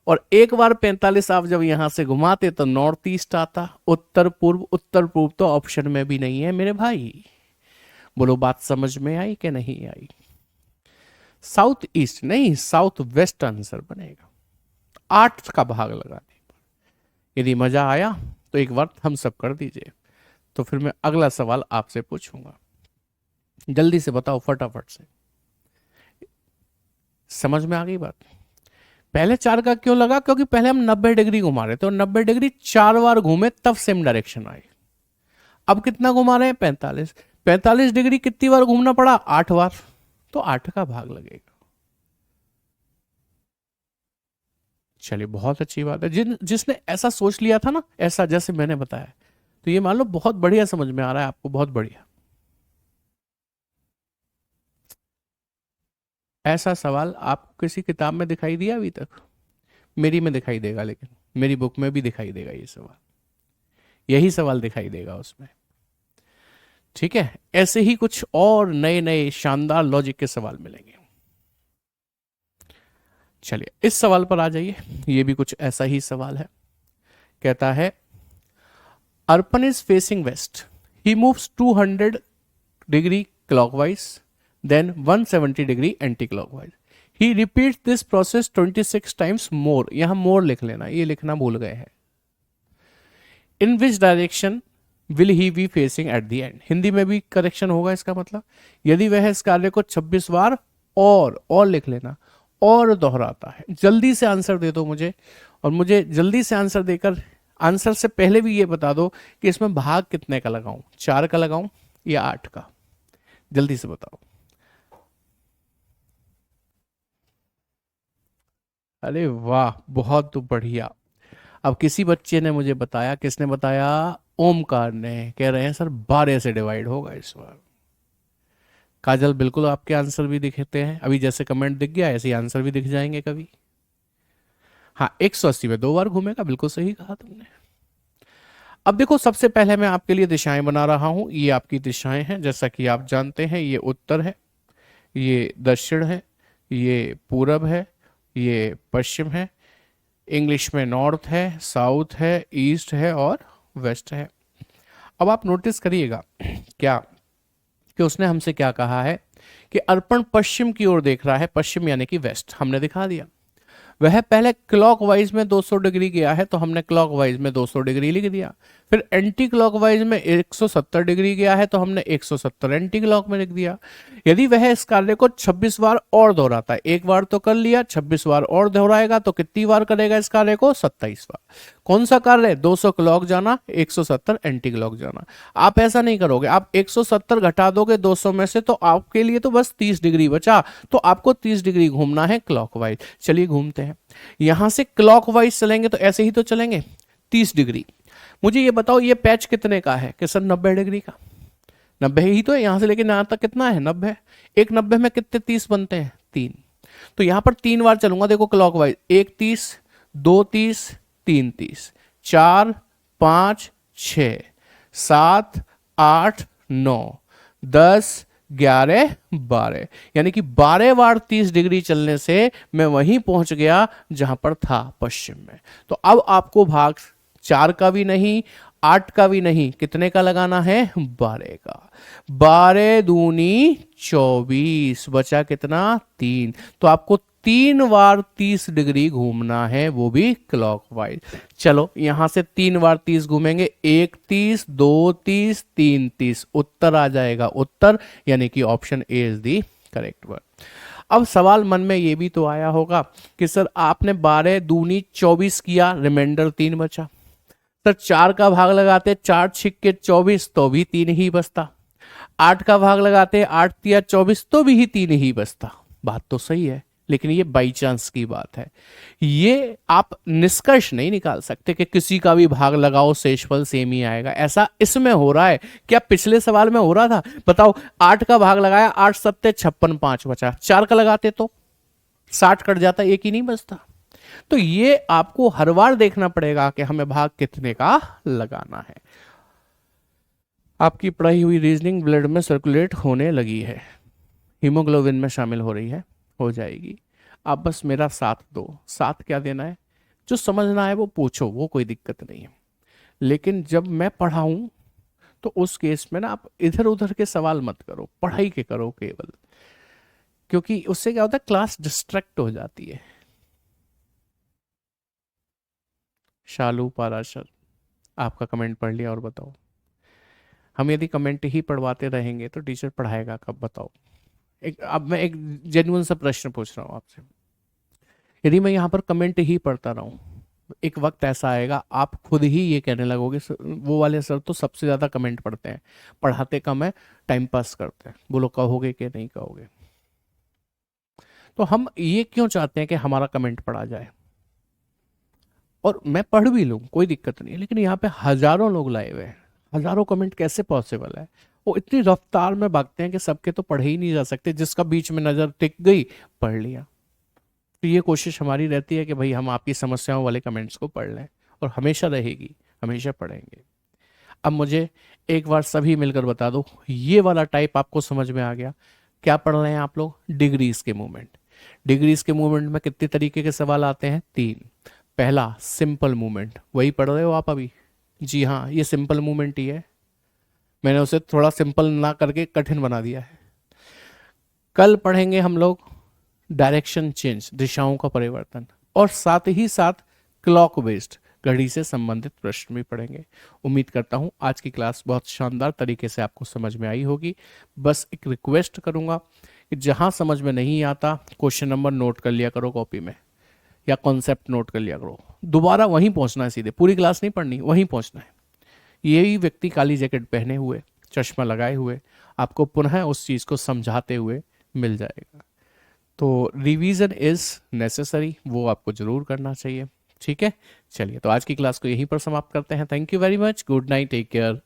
और एक बार 45 आप जब यहां से घुमाते तो नॉर्थ ईस्ट आता, उत्तर पूर्व। उत्तर पूर्व तो ऑप्शन में भी नहीं है मेरे भाई। बोलो बात समझ में आई कि नहीं आई? साउथ ईस्ट नहीं, साउथ वेस्ट आंसर बनेगा 8 का भाग लगाने पर। यदि मजा आया तो एक बार हम सब कर दीजिए, तो फिर मैं अगला सवाल आपसे पूछूंगा। जल्दी से बताओ, फटाफट से। समझ में आ गई बात? पहले 4 का क्यों लगा? क्योंकि पहले हम 90 डिग्री घुमा रहे थे और 90 डिग्री 4 बार घूमे तब सेम डायरेक्शन आई। अब कितना घुमा रहे हैं? 45। 45 डिग्री कितनी बार घूमना पड़ा? 8 बार। तो 8 का भाग लगेगा। चलिए, बहुत अच्छी बात है। जिसने ऐसा सोच लिया था ना, ऐसा जैसे मैंने बताया, तो ये मान लो बहुत बढ़िया समझ में आ रहा है आपको, बहुत बढ़िया। ऐसा सवाल आपको किसी किताब में दिखाई दिया अभी तक? मेरी में दिखाई देगा, लेकिन मेरी बुक में भी दिखाई देगा ये सवाल, यही सवाल दिखाई देगा उसमें। ठीक है, ऐसे ही कुछ और नए नए शानदार लॉजिक के सवाल मिलेंगे। चलिए इस सवाल पर आ जाइए, ये भी कुछ ऐसा ही सवाल है। कहता है, Arpan is facing west, he moves 200 degree clockwise, then 170 degree anti clockwise. He repeat this process 26 times more. यहां मोर लिख लेना, ये लिखना भूल गए हैं। In which direction will he be facing at the end. Hindi में भी करेक्शन होगा इसका मतलब, यदि वह इस कार्य को 26 बार और लिख लेना, और दोहराता है। जल्दी से आंसर दे दो मुझे, और मुझे जल्दी से आंसर देकर आंसर से पहले भी ये बता दो कि इसमें भाग कितने का लगाऊं, 4 का लगाऊं या 8 का? जल्दी से बताओ। अरे वाह, बहुत बढ़िया। अब किसी बच्चे ने मुझे बताया, किसने बताया? ओमकार ने। कह रहे हैं सर 12 से डिवाइड होगा इस बार। काजल, बिल्कुल आपके आंसर भी दिखते हैं अभी, जैसे कमेंट दिख गया ऐसे ही आंसर भी दिख जाएंगे कभी। हाँ, 180 में 2 बार घूमेगा, बिल्कुल सही कहा तुमने। अब देखो, सबसे पहले मैं आपके लिए दिशाएं बना रहा हूं। ये आपकी दिशाएं हैं, जैसा कि आप जानते हैं, ये उत्तर है, ये दक्षिण है, ये पूरब है, ये पश्चिम है, इंग्लिश में नॉर्थ है, साउथ है, ईस्ट है और वेस्ट है। अब आप नोटिस करिएगा क्या कि उसने हमसे क्या कहा है कि अर्पण पश्चिम की ओर देख रहा है, पश्चिम यानी कि वेस्ट हमने दिखा दिया। वह पहले क्लॉकवाइज में 200 डिग्री गया है तो हमने क्लॉकवाइज में 200 डिग्री लिख दिया। फिर एंटी क्लॉकवाइज में 170 डिग्री गया है तो हमने 170 एंटी क्लॉक में लिख दिया। यदि वह इस कार्य को 26 बार और दोहराता है, एक बार तो कर लिया, 26 बार और दोहराएगा तो कितनी बार करेगा इस कार्य को? 27 बार। कौन सा कार्य है? 200 क्लॉक जाना, 170 एंटी क्लॉक जाना। आप ऐसा नहीं करोगे, आप 170 घटा दोगे 200 में से तो आपके लिए तो बस 30 डिग्री बचा, तो आपको 30 डिग्री घूमना है क्लॉकवाइज। चलिए घूमते हैं। यहां से क्लॉकवाइज चलेंगे तो ऐसे ही तो चलेंगे 30 डिग्री। मुझे ये बताओ ये पैच कितने का है? कि सर 90 डिग्री का। 90 ही तो है, यहां से लेके यहां तक कितना है? 90। एक 90 में कितने 30 बनते हैं? 3। तो यहां पर 3 बार चलूंगा, देखो क्लॉकवाइज। 1 30, 2 30, 3 30, 4 5 6 7 8 9 10 11 12, यानी कि 12 बार 30 डिग्री चलने से मैं वहीं पहुंच गया जहां पर था, पश्चिम में। तो अब आपको भाग 4 का भी नहीं, 8 का भी नहीं, कितने का लगाना है? 12 का। 12 दूनी 24, बचा कितना? 3। तो आपको 3 बार 30 डिग्री घूमना है, वो भी क्लॉकवाइज। चलो यहां से 3 बार 30 घूमेंगे, 1 30, 2 30, 3 30, उत्तर आ जाएगा उत्तर, यानी कि option A is the correct one. अब सवाल मन में ये भी तो आया होगा कि सर आपने 12 दूनी 24 किया, रिमाइंडर 3 बचा। सर 4 का भाग लगाते 4 छिक्के 24 तो भी 3 ही बचता। 8 का भाग लगाते 8 तिया 24 तो भी 3 ही बचता। बात तो सही है, लेकिन ये बाई चांस की बात है। ये आप निष्कर्ष नहीं निकाल सकते कि किसी का भी भाग लगाओ शेषफल सेम ही आएगा। ऐसा इसमें हो रहा है, क्या पिछले सवाल में हो रहा था? बताओ, 8 का भाग लगाया, 8 सत्ते 56, 5 बचा। 4 का लगाते तो 60 कट जाता, एक ही नहीं बचता। तो ये आपको हर बार देखना पड़ेगा कि हमें भाग कितने का लगाना है। आपकी पढ़ाई हुई रीजनिंग ब्लड में सर्कुलेट होने लगी है, हीमोग्लोबिन में शामिल हो रही है, हो जाएगी। आप बस मेरा साथ दो। साथ क्या देना है? जो समझना है वो पूछो, वो कोई दिक्कत नहीं है। लेकिन जब मैं पढ़ाऊं तो उस केस में ना आप इधर उधर के सवाल मत करो, पढ़ाई के करो केवल, क्योंकि उससे क्या होता है, क्लास डिस्ट्रैक्ट हो जाती है। शालू पाराशर, आपका कमेंट पढ़ लिया और बताओ। हम यदि कमेंट ही पढ़वाते रहेंगे तो टीचर पढ़ाएगा कब? बताओ। अब मैं एक जेन्युइन सा प्रश्न पूछ रहा हूँ आपसे। यदि मैं यहाँ पर कमेंट ही पढ़ता रहूँ, एक वक्त ऐसा आएगा आप खुद ही ये कहने लगोगे वो वाले सर तो सबसे ज़्यादा कमेंट पढ़ते हैं, पढ़ाते कम है, टाइम पास करते हैं। बोलो कहोगे कि नहीं कहोगे? तो हम ये क्यों चाहते हैं कि हमारा कमेंट पढ़ा जाए? और मैं पढ़ भी लूँ, कोई दिक्कत नहीं है, लेकिन यहाँ पे हजारों लोग लाए हुए हैं, हजारों कमेंट कैसे पॉसिबल है? वो इतनी रफ्तार में भागते हैं कि सबके तो पढ़े ही नहीं जा सकते, जिसका बीच में नजर टिक गई पढ़ लिया। तो ये कोशिश हमारी रहती है कि भाई हम आपकी समस्याओं वाले कमेंट्स को पढ़ लें, और हमेशा रहेगी, हमेशा पढ़ेंगे। अब मुझे एक बार सभी मिलकर बता दो, ये वाला टाइप आपको समझ में आ गया? क्या पढ़ रहे हैं आप लोग? डिग्रीज के मूवमेंट। डिग्रीज के मूवमेंट में कितने तरीके के सवाल आते हैं? 3। पहला सिंपल मूवमेंट, वही पढ़ रहे हो आप अभी? जी हाँ, ये सिंपल मूवमेंट ही है, मैंने उसे थोड़ा सिंपल ना करके कठिन बना दिया है। कल पढ़ेंगे हम लोग डायरेक्शन चेंज, दिशाओं का परिवर्तन, और साथ ही साथ क्लॉक बेस्ड, घड़ी से संबंधित प्रश्न भी पढ़ेंगे। उम्मीद करता हूँ आज की क्लास बहुत शानदार तरीके से आपको समझ में आई होगी। बस एक रिक्वेस्ट करूँगा कि जहाँ समझ में नहीं आता क्वेश्चन नंबर नोट कर लिया करो कॉपी में, या कॉन्सेप्ट नोट कर लिया करो। दोबारा वहीं पहुँचना है, सीधे पूरी क्लास नहीं पढ़नी, वहीं पहुँचना है। यही व्यक्ति काली जैकेट पहने हुए, चश्मा लगाए हुए, आपको पुनः उस चीज़ को समझाते हुए मिल जाएगा। तो रिवीजन इज नेसेसरी, वो आपको जरूर करना चाहिए। ठीक है, चलिए तो आज की क्लास को यहीं पर समाप्त करते हैं। Thank you very much, good night, take care,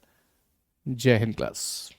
Jai Hind class.